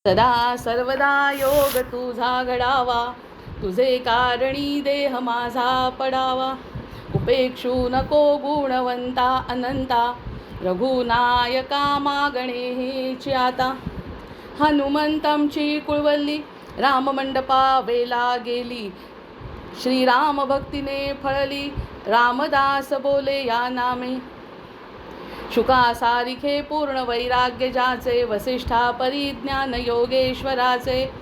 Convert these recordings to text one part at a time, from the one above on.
सदा सर्वदा योग तुझा घडावा, तुझे कारणी देह माझा पडावा. उपेक्षू नको गुणवंता अनंता, रघुनायका मागणे हेची आता. हनुमंतांची कुळवल्ली राममंडपा वेला गेली, श्रीराम भक्तीने फळली, रामदास बोले या नामे. शुका सारिखे पूर्ण वैराग्य ज्याचे, वसिष्ठा परिज्ञान योगेश्वराचे.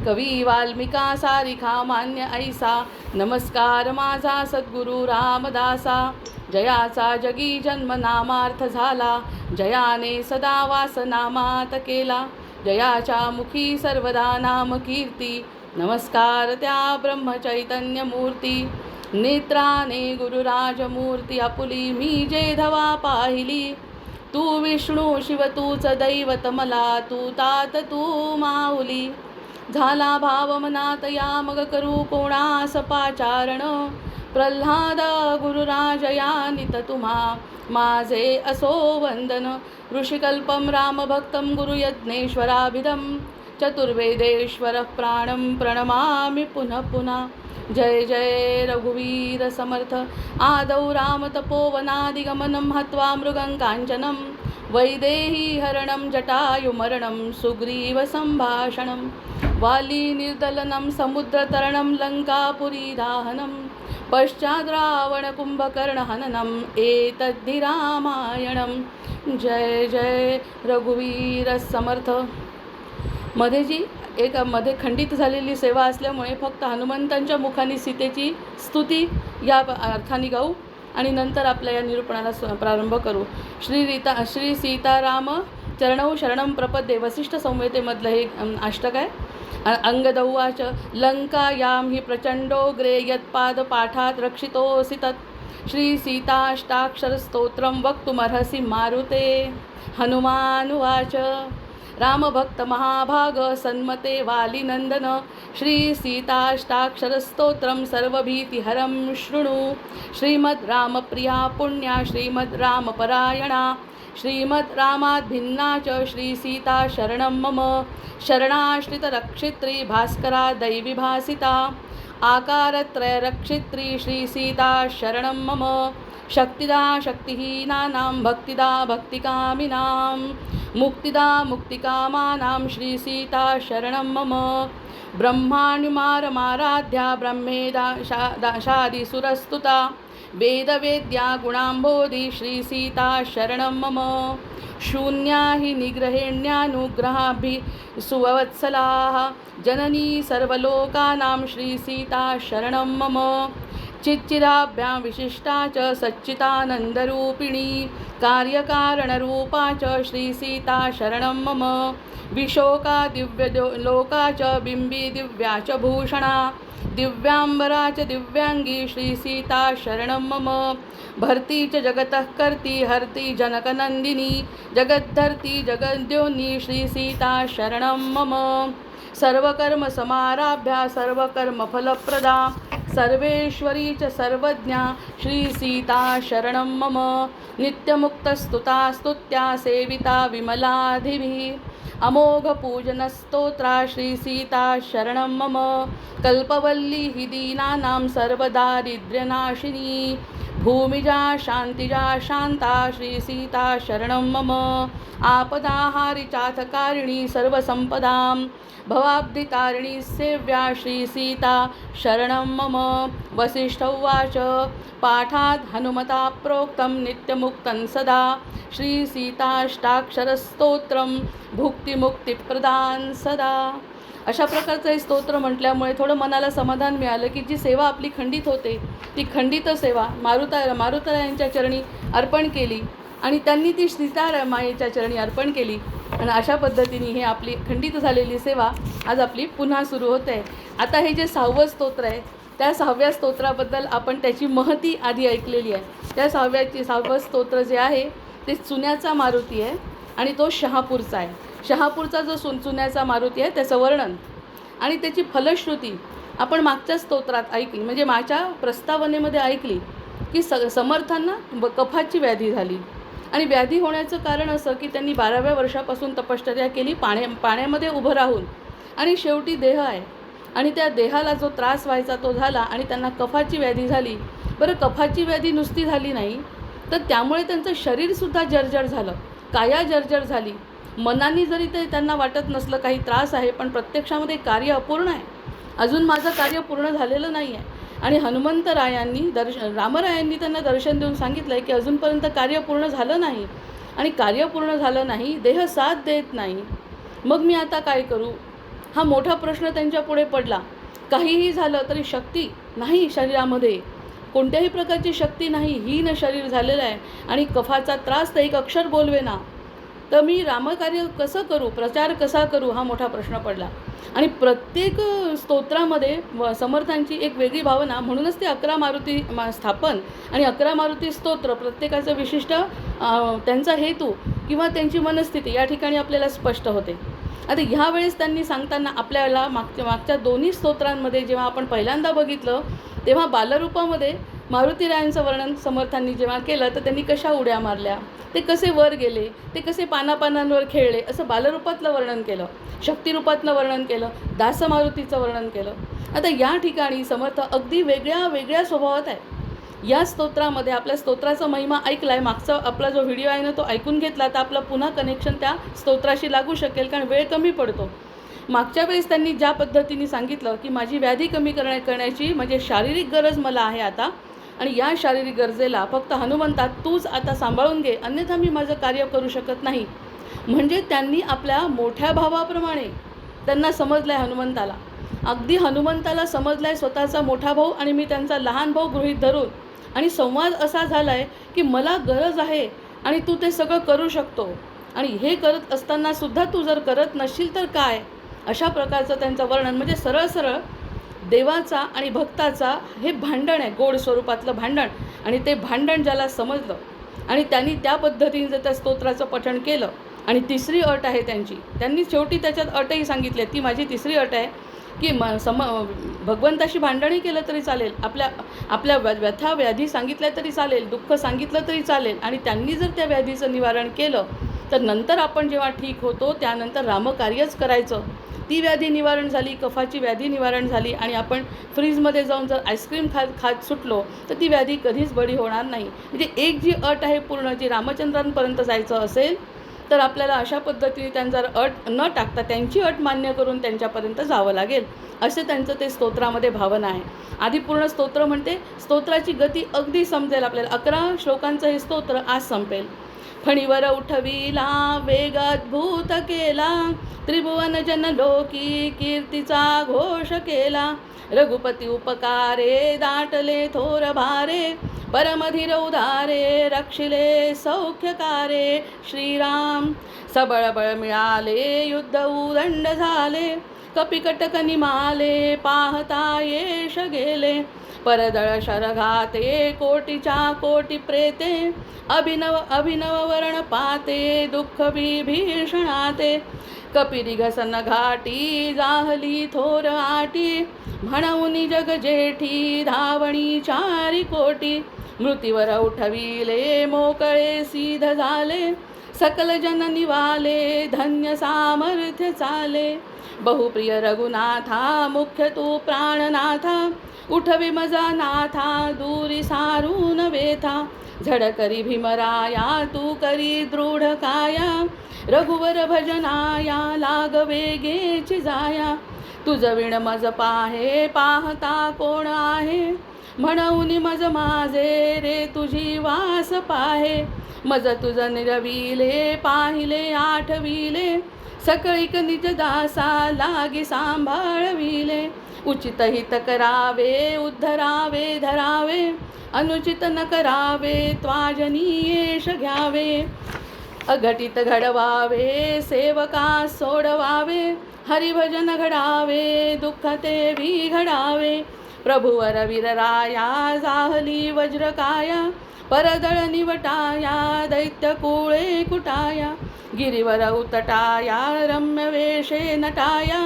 कवी वाल्मिका सारिखा मान्य ऐसा, नमस्कार माझा सद्गुरु रामदासा. जयाचा जगी जन्म नामार्थ झाला, जयाने सदा वास नामात केला. जयाच्या मुखी सर्वदा नाम कीर्ती, नमस्कार त्या ब्रह्मचैतन्य मूर्ती. नेत्राने गुरुराजमूर्ती आपुली, मी जे धवा पाहिली. तू विष्णू शिव तूच दैवत मला, तू तात तू माऊली. झाला भाव मनात या मग करू कोणास पाचारण. प्रल्हाद गुरुराज या नित तुम्हा, माझे असो वंदन. ऋषिकल्पम रामभक्तं गुरुयज्ञेश्वराभिधं, चतुर्वेदेश्वर प्राणं प्रणमामि पुनः पुनः. जय जय रघुवीर समर्थ. आदौ राम तपोवनादिगमनं, हत्वा मृगं काञ्चनं. वैदेही हरणं जटायुमरणं, सुग्रीव सम्भाषणं. वाली निर्दलनं समुद्रतरणं, लङ्कापुरी दाहनं. पश्चाद् रावण कुंभकर्ण हननम्, एतद्धि रामायणं. जय जय रघुवीर समर्थ. मध्ये जी एक मध्ये खंडित झालेली सेवा असल्यामुळे फक्त हनुमंतांच्या मुखाने सीतेची स्तुती या अर्थाने गाऊ आणि नंतर आपल्या या निरूपणाला प्रारंभ करू. श्री सीताराम चरणौ शरणं प्रपद्ये, वसिष्ठ संहितेमधलं हे अष्टक आहे. अंगदौवाच लंकायां हि प्रचंडोग्रे, यत्पादपाठात् रक्षितोऽसि तत्. श्री सीताष्टाक्षरस्तोत्रं वक्तुमर्हसि मारुते. हनुमानुवाच रामभक्त महाभाग सन्मते वालिनंदन. श्री सीताष्टाक्षरस्तोत्रं सर्वभीतिहरं शृणु. श्रीमद् रामप्रिया पुण्या श्रीमद् रामपरायणा, श्रीमद् रामाद्भिन्ना च श्री सीता शरणं मम. शरणाश्रितरक्षित्री भास्करा दैवी भासिता, आकारत्रयरक्षित्री श्री सीता शरणं मम. शक्तिदा शक्तिहीनानां, भक्तिदा भक्तिकामिनां, मुक्तिदा मुक्तिकामानां श्री सीता शरणं मम. ब्रह्माण्यमारमाराध्या ब्रह्मेदा शादिसुरस्तुता, वेदवेद्या गुणाम्भोधि श्री सीता शरणं मम. शून्या हि निग्रहेण्यानुग्रहाभिः सुवत्सलाः, जननी सर्वलोकानां श्री सीता शरणं मम. चिच्चिदाभ्यां विशिष्टा च सच्चिदानन्दरूपिणी, कार्यकारणरूपा च श्री सीता शरणं मम. विशोका दिव्यलोका च बिम्बी दिव्या च भूषणा, दिव्यांबरा च दिव्यांगी श्री सीता शरणं मम. भर्ती च जगतः कर्ती हर्ती जनकनंदिनी, जगद्धर्ती जगद्योनी श्री सीता शरणं मम. सर्वकर्म समाराभ्या सर्वकर्मफलप्रदा, सर्वेश्वरी च सर्वज्ञा श्री सीता शरणं मम. नित्यमुक्तस्तुता स्तुत्या सेविता विमलाधिभिः, अमोघपूजनस्तोत्रा श्री सीता शरणं मम. कल्पवल्ली हि दीनानां सर्वदारिद्र्यनाशिनी, भूमिजा शान्तिजा शान्ता श्री सीता शरणं मम. आपदाहारि चाथकारिणी सर्वसंपदां, भवाब्धितारिणी सेव्या श्री सीता शरणं मम. वसिष्ठ उवाच पाठात् हनुमता प्रोक्तं नित्यमुक्तं सदा, श्री सीताष्टाक्षरस्तोत्रं भुक्तिमुक्तिप्रदान सदा. अशा प्रकारचं हे स्तोत्र म्हटल्यामुळे थोडं मनाला समाधान मिळालं की जी सेवा आपली खंडित होते ती खंडित सेवा मारुतरायांच्या चरणी अर्पण केली आणि त्यांनी ती सीतामायेच्या चरणी अर्पण केली. आणि अशा पद्धतीने हे आपली खंडित झालेली सेवा आज आपली पुन्हा सुरू होते आहे. आता हे जे 6वं स्तोत्र आहे त्या 6व्या स्तोत्राबद्दल आपण त्याची महती आधी ऐकलेली आहे. त्या 6वं स्तोत्र जे आहे ते चुन्याचा मारुती आहे आणि तो शहापूरचा आहे. शहापूरचा जो चुन्याचा मारुती आहे त्याचं वर्णन आणि त्याची फलश्रुती आपण मागच्या स्तोत्रात ऐकली, म्हणजे मागच्या प्रस्तावनेमध्ये ऐकली की समर्थांना कफाची व्याधी झाली आणि व्याधी होण्याचं कारण असं की त्यांनी 12व्या वर्षापासून तपश्चर्या केली पाण्यामध्ये उभं राहून, आणि शेवटी देह आहे आणि त्या देहाला जो त्रास व्हायचा तो झाला आणि त्यांना कफाची व्याधी झाली. बरं, कफाची व्याधी नुसती झाली नाही तर त्यामुळे त्यांचं शरीरसुद्धा जर्जर झालं, काया जर्जर झाली. मनाने जरी ते त्यांना वाटत नसलं काही त्रास आहे, पण प्रत्यक्षामध्ये कार्य अपूर्ण आहे, अजून माझं कार्य पूर्ण झालेलं नाही आहे. आणि हनुमंतरायांनी रामरायांनी त्यांना दर्शन देऊन सांगितलं आहे की अजूनपर्यंत कार्य पूर्ण झालं नाही, आणि कार्य पूर्ण झालं नाही, देह साथ देत नाही, मग मी आता काय करू? हा मोठा प्रश्न त्यांच्या पुढे पडला. काहीही झालं तरी शक्ती नाही शरीरामध्ये, कोणत्याही प्रकारची शक्ती नाही, हीन शरीर झालेलं आहे आणि कफाचा त्रास तर एक अक्षर बोलवेना, तर मी रामकार्य कसं करू, प्रचार कसा करू, हा मोठा प्रश्न पडला. आणि प्रत्येक स्तोत्रामध्ये समर्थांची एक वेगळी भावना, म्हणूनच ते 11 मारुती स्थापन आणि 11 मारुती स्तोत्र, प्रत्येकाचं विशिष्ट त्यांचा हेतू किंवा त्यांची मनस्थिती या ठिकाणी आपल्याला स्पष्ट होते. आता ह्या वेळेस त्यांनी सांगताना आपल्याला मागच्या दोन्ही स्तोत्रांमध्ये जेव्हा आपण पहिल्यांदा बघितलं तेव्हा बालरूपामध्ये मारुतीरायांचं वर्णन समर्थांनी जेव्हा केलं तर त्यांनी कशा उड्या मारल्या, ते कसे वर गेले, ते कसे पानापानांवर खेळले, असं बालरूपातलं वर्णन केलं, शक्तिरूपातलं वर्णन केलं, दासमारुतीचं वर्णन केलं. आता या ठिकाणी समर्थ अगदी वेगळ्या वेगळ्या स्वभावात आहे. या स्तोत्रामध्ये आपल्या स्तोत्राचा महिमा ऐकला आहे, मागचा आपला जो व्हिडिओ आहे ना तो ऐकून घेतला तर आपलं पुन्हा कनेक्शन त्या स्तोत्राशी लागू शकेल, कारण वेळ कमी पडतो. मागच्या वेळेस त्यांनी ज्या पद्धतीने सांगितलं की माझी व्याधी कमी करण्याची म्हणजे शारीरिक गरज मला आहे आता, आणि या शारीरिक गरजेला फक्त हनुमंता तूच आता सांभाळून घे, अन्यथा मी माझं कार्य करू शकत नाही. म्हणजे त्यांनी आपल्या मोठ्या भावाप्रमाणे त्यांना समजलं आहे हनुमंताला, अगदी हनुमंताला समजलं आहे स्वतःचा मोठा भाऊ आणि मी त्यांचा लहान भाऊ गृहीत धरून, आणि संवाद असा झाला आहे की मला गरज आहे आणि तू ते सगळं करू शकतो, आणि हे करत असतानासुद्धा तू जर करत नसशील तर काय, अशा प्रकारचं त्यांचं वर्णन. म्हणजे सरळ सरळ देवाचा आणि भक्ताचा हे भांडण आहे, गोड स्वरूपातलं भांडण, आणि ते भांडण ज्याला समजलं आणि त्यांनी त्या पद्धतीने जर त्या स्तोत्राचं पठण केलं. आणि तिसरी अट आहे त्यांनी शेवटी त्याच्यात अटही सांगितली आहे, ती माझी तिसरी अट आहे की भगवंताशी भांडणही केलं तरी चालेल, आपल्या व्यथा व्याधी सांगितल्या तरी चालेल, दुःख सांगितलं तरी चालेल, आणि त्यांनी जर त्या व्याधीचं निवारण केलं तर नंतर आपण जेव्हा ठीक होतो त्यानंतर रामकार्यच करायचं. ती व्याधी निवारण झाली, कफाची व्याधी निवारण झाली, आणि आपण फ्रीजमध्ये जाऊन जर आईस्क्रीम खात सुटलो तर ती व्याधी कधीच बरी होणार नाही. म्हणजे एक जी अट आहे पूर्ण, जी रामचंद्रांपर्यंत जायचं असेल तर आपल्याला अशा पद्धतीने त्यांचा अट न टाकता त्यांची अट मान्य करून त्यांच्यापर्यंत जावं लागेल, असे त्यांचं ते स्तोत्रामध्ये भावना आहे. आधी पूर्ण स्तोत्र म्हणते, स्तोत्राची गती अगदी समजेल आपल्याला. 11 श्लोकांचं हे स्तोत्र आज संपेल. फणीवर उठविला वेग अद्भुत केला, त्रिभुवन जन लोकी कीर्तीचा घोष केला. रघुपती उपकारे दाटले थोर भारे, परमधीर उदारे रक्षिले सौख्यकारे. श्रीराम सबळबळ मिळाले, युद्ध उदंड झाले, कपिकटक निमाले, पाहता येश गेले. परदळ शरघाते, कोटीच्या कोटी प्रेते, अभिनव अभिनव वर्ण पाते, दुःख विभीषणाते. कपिरिघसन घाटी, जाहली थोर आटी, म्हणून जग जेठी, धावणी 4 कोटी. मृत्यूवर उठविले, मोकळे सिद्ध झाले, सकल जन निवाले, धन्य सामर्थ्य चाले. बहुप्रिय रघुनाथा, मुख्य तू प्राणनाथा, उठवी मजा नाथा, दूरी सारून वेथा. झड करी भीमराया, तू करी दृढ काया, रघुवर भजनाया, लाग वेगेची जाया. तुझ विण मज पाहे, पाहता कोण आहे, म्हणून मज माझे रे तुझी वास पाहे. मज तुझ निरविले, पाहिले आठविले, सकळीक निज दासा, लागी सांभाळविले. उचित हित करावे, उद्धरावे धरावे, अनुचित न करावे, त्वाजनी येश घ्यावे. अघटित घडवावे, सेवका सोडवावे, हरिभजन घडावे, दुःख ते भी घडावे. प्रभुवर वीरराया, जाहली वज्रकाया, परदळ निवटाया, दैत्य कुळे कुटाया. गिरीवर उतटाया, रम्य वेशे नटाया,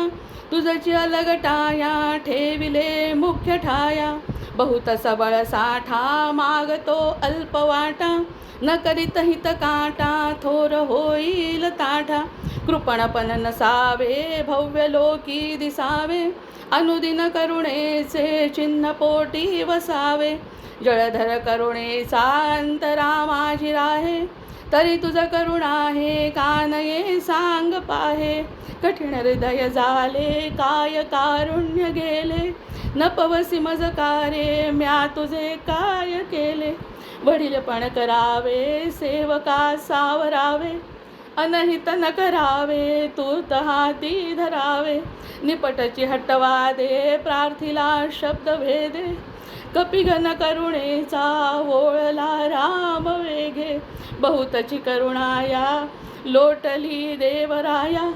तुझची अलगटाया, ठेविले मुख्य ठाया. बहुत सबळ साठा, मागतो अल्प वाटा, न करीत हित काटा थोर होईल ताठा. कृपणपण नसावे भव्य लोकी दिसावे. अनुदिन करुणेचे चिन्ह पोटी वसावे. जळधर करुणेचा अंतरा माझी राहे. तरी तुझ करुणा आहे कानये सांग पाहे. कठीण हृदय झाले काय कारुण्य गेले. न पवसी मज कार्ये म्या तुझे काय केले. वडीलपण करावे सेवका सावरावे. अनहित न करावे तूर्त हाती धरावे. निपटची हटवादे प्रार्थिला शब्द भेदे. कपिघन करुणेचा ओळला राम वेगे. बहुतची करुणाया लोटली देवराया.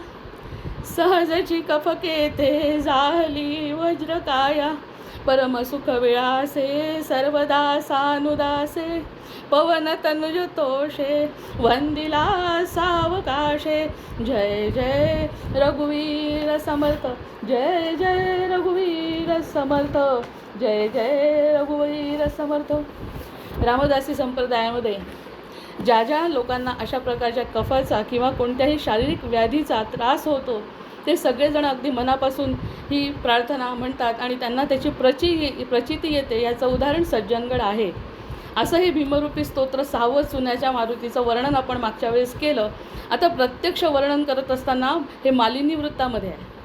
सहजची कफकेते झाली वज्रकाया. परमसुख विळासे सर्वदा सानुदासे. पवन तनुज तोषे वंदिला सावकाशे. जय जय रघुवीर समर्थ. जय जय रघुवीर समर्थ. जय जय रघुवीर समर्थ. रामदासी संप्रदायामध्ये ज्या ज्या लोकांना अशा प्रकारच्या कफाचा किंवा कोणत्याही शारीरिक व्याधीचा त्रास होतो ते सगळेजण अगदी मनापासून ही प्रार्थना म्हणतात आणि त्यांना त्याची प्रचिती येते. याचं उदाहरण सज्जनगड आहे. असं हे भीमरूपी स्तोत्र 6वं चुन्याच्या मारुतीचं वर्णन आपण मागच्या वेळेस केलं. आता प्रत्यक्ष वर्णन करत असताना हे मालिनी वृत्तामध्ये आहे.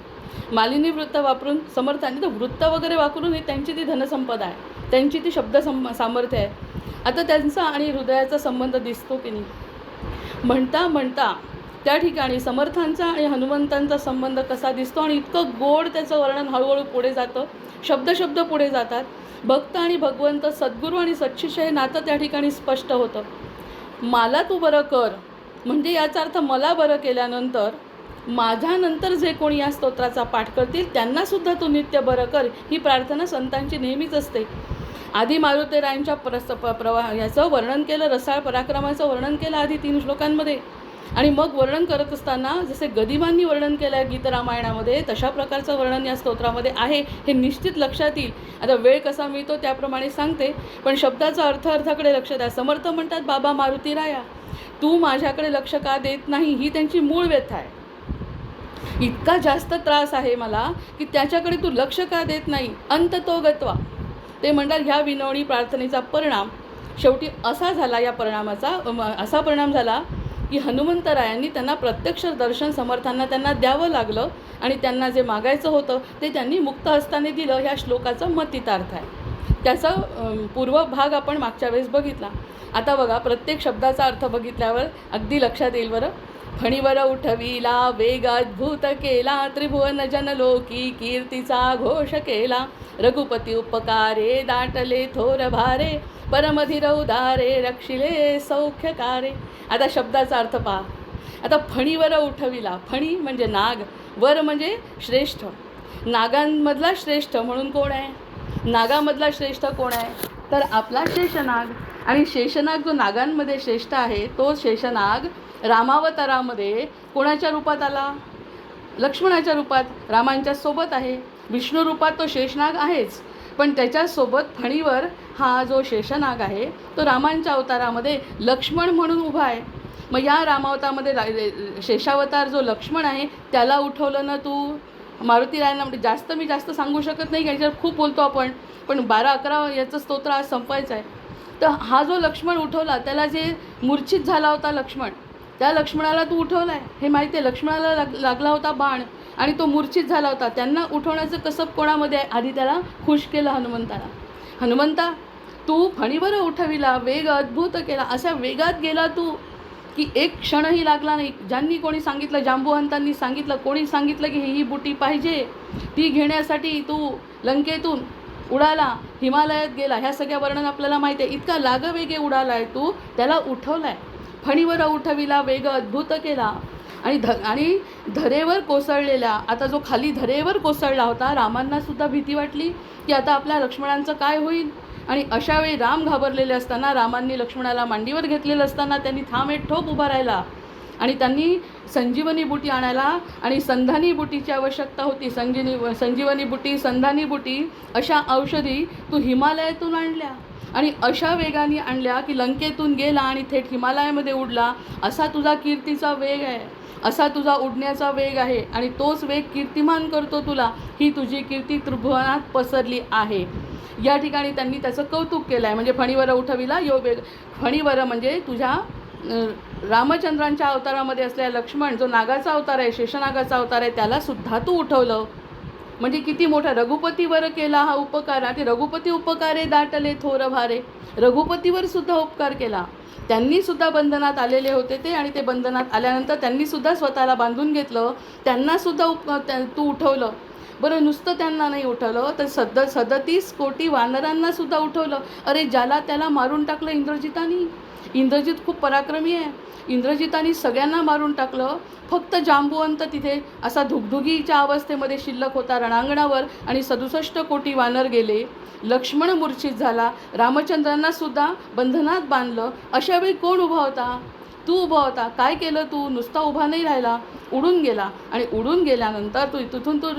मालिनी वृत्त वापरून समर्थांनी तर वृत्त वगैरे वापरून ही त्यांची ती धनसंपदा आहे. त्यांची ती शब्द सामर्थ्य आहे. आता त्यांचा आणि हृदयाचा संबंध दिसतो की नाही. म्हणता म्हणता त्या ठिकाणी समर्थांचा आणि हनुमंतांचा संबंध कसा दिसतो आणि इतकं गोड त्याचं वर्णन हळूहळू पुढे जातं. शब्द पुढे जातात. भक्त आणि भगवंत, सद्गुरू आणि सच्शिष्य हे नातं त्या ठिकाणी स्पष्ट होतं. मला तू बरं कर म्हणजे याचा अर्थ मला बरं केल्यानंतर माझ्यानंतर जे कोणी या स्तोत्राचा पाठ करतील त्यांनासुद्धा तू नित्य बरं कर. ही प्रार्थना संतांची नेहमीच असते. आधी मारुतीरायांच्या याचं वर्णन केलं, रसाळ पराक्रमाचं वर्णन केलं आधी 3 श्लोकांमध्ये. आणि मग वर्णन करत असताना जसे गदिमांनी वर्णन केलं आहे गीतरामायणामध्ये तशा प्रकारचं वर्णन या स्तोत्रामध्ये आहे. हे निश्चित लक्षात येईल. आता वेळ कसा मिळतो त्याप्रमाणे सांगते, पण शब्दाचा अर्थाकडे लक्ष द्या. समर्थ म्हणतात, बाबा मारुतीराया तू माझ्याकडे लक्ष का देत नाही, ही त्यांची मूळ व्यथा आहे. इतका जास्त त्रास आहे मला की त्याच्याकडे तू लक्ष का देत नाही. अंत तो गत्वा ते म्हणतात. ह्या विनवणी प्रार्थनेचा परिणाम शेवटी असा झाला, या परिणामाचा असा परिणाम झाला की हनुमंतरायांनी त्यांना प्रत्यक्ष दर्शन समर्थांना त्यांना द्यावं लागलं आणि त्यांना जे मागायचं होतं ते त्यांनी मुक्त हस्ताने दिलं. ह्या श्लोकाचा मतितार्थ आहे. त्याचा पूर्व भाग आपण मागच्या वेळेस बघितला. आता बघा, प्रत्येक शब्दाचा अर्थ बघितल्यावर अगदी लक्षात येईल बरं. फणीवर उठविला वेग अद्भुत केला. त्रिभुवन जनलोकी कीर्तीचा घोष केला. रघुपती उपकारे दाटले थोर भारे. परमधीर उदारे रक्षिले सौख्यकारे. आता शब्दाचा अर्थ पहा. आता फणीवर उठविला. फणी म्हणजे नाग, वर म्हणजे श्रेष्ठ. नागांमधला श्रेष्ठ म्हणून कोण आहे? नागामधला श्रेष्ठ कोण आहे तर आपला शेषनाग. आणि शेषनाग जो नागांमध्ये श्रेष्ठ आहे तो शेषनाग रामावतारामध्ये कोणाच्या रूपात आला? लक्ष्मणाच्या रूपात, रामांच्या सोबत आहे. विष्णू रूपात तो शेषनाग आहेच, पण त्याच्यासोबत फणीवर हा जो शेषनाग आहे तो रामांच्या अवतारामध्ये लक्ष्मण म्हणून उभा आहे. मग या रामावतारामध्ये शेषावतार जो लक्ष्मण आहे त्याला उठवलं ना तू. मारुतीरायांना म्हणजे मी जास्त सांगू शकत नाही, याच्यावर खूप बोलतो आपण, पण 12-11 याचं स्तोत्र आज संपवायचं आहे. तर हा जो लक्ष्मण उठवला त्याला जे मूर्छित झाला होता लक्ष्मण, त्या लक्ष्मणाला तू उठवला आहे हे माहिती आहे. लक्ष्मणाला लागला होता बाण आणि तो मूर्छित झाला होता. त्यांना उठवण्याचं कसब कोणामध्ये आहे? आधी त्याला खुश केलं हनुमंताला. हनुमंता तू फणीवर उठविला वेग अद्भुत केला. अशा वेगात गेला तू की एक क्षणही लागला नाही. ज्यांनी कोणी सांगितलं, जांबुवंतांनी सांगितलं, कोणी सांगितलं की ही बुटी पाहिजे, ती घेण्यासाठी तू लंकेतून उडाला, हिमालयात गेला. ह्या सगळ्या वर्णन आपल्याला माहिती आहे. इतका लागवेगे उडाला आहे तू, त्याला उठवला आहे. फणीवर उठविला वेग अद्भुत केला. आणि धरेवर कोसळलेला, आता जो खाली धरेवर कोसळला होता, रामांनासुद्धा भीती वाटली की आता आपल्या लक्ष्मणांचं काय होईल. आणि अशावेळी राम घाबरलेले असताना, रामांनी लक्ष्मणाला मांडीवर घेतलेलं असताना त्यांनी ठाम एक ठोक उभा राहिला आणि त्यांनी संजीवनी बुटी आणायला, आणि संधानी बुटीची आवश्यकता होती. संजीवनी बुटी, संधानी बुटी अशा औषधी तू हिमालयातून आणल्या. आणि अशा वेगाने आणल्या की लंकेतून गेला आणि थेट हिमालयामध्ये उडला. असा तुझा कीर्तीचा वेग आहे, असा तुझा उडण्याचा वेग आहे आणि तोच वेग कीर्तिमान करतो तुला. ही तुझी कीर्ती त्रिभुवनात पसरली आहे. या ठिकाणी त्यांनी त्याचं कौतुक केलं आहे. म्हणजे फणीवर उठविला यो वेग. फणीवर म्हणजे तुझ्या रामचंद्रांच्या अवतारामध्ये असलेला लक्ष्मण जो नागाचा अवतार आहे, शेषनागाचा अवतार आहे, त्यालासुद्धा तू उठवलं. म्हणजे किती मोठा रघुपतीवर केला हा उपकार. ते रघुपती उपकारे दाटले थोर भारे. रघुपतीवर सुद्धा उपकार केला. त्यांनीसुद्धा बंधनात आलेले होते ते, आणि ते बंधनात आल्यानंतर त्यांनीसुद्धा स्वतःला बांधून घेतलं. त्यांनासुद्धा तू उठवलं. बरं, नुसतं त्यांना नाही उठवलं तर 37 कोटी वानरांनासुद्धा उठवलं. अरे, ज्याला त्याला मारून टाकलं इंद्रजितानी. इंद्रजित खूप पराक्रमी आहे. इंद्रजितानी सगळ्यांना मारून टाकलं. फक्त जांबुवंत तिथे असा धुगधुगीच्या अवस्थेमध्ये शिल्लक होता रणांगणावर, आणि 67 कोटी वानर गेले. लक्ष्मण मूर्छित झाला. रामचंद्रांनासुद्धा बंधनात बांधलं. अशा वेळी कोण उभा होता? तू उभा होता. काय केलं तू? नुसता उभा नाही राहिला, उडून गेला. आणि उडून गेल्यानंतर तिथून तू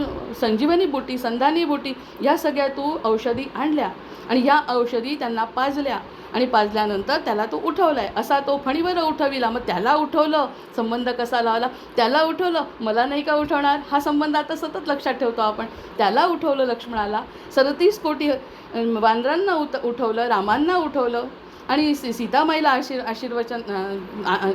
संजीवनी बुटी, संधानी बुटी ह्या सगळ्या तू औषधी आणल्या, आणि ह्या औषधी त्यांना पाजल्या, आणि पाजल्यानंतर त्याला तो उठवला आहे. असा तो फणीवर उठविला. मग त्याला उठवलं. संबंध कसा लावला? त्याला उठवलं, मला नाही का उठवणार? हा संबंध आता सतत लक्षात ठेवतो आपण. त्याला उठवलं लक्ष्मणाला. 37 कोटी वानरांना उठवलं, रामांना उठवलं, आणि सीतामाईला आशीर्वचन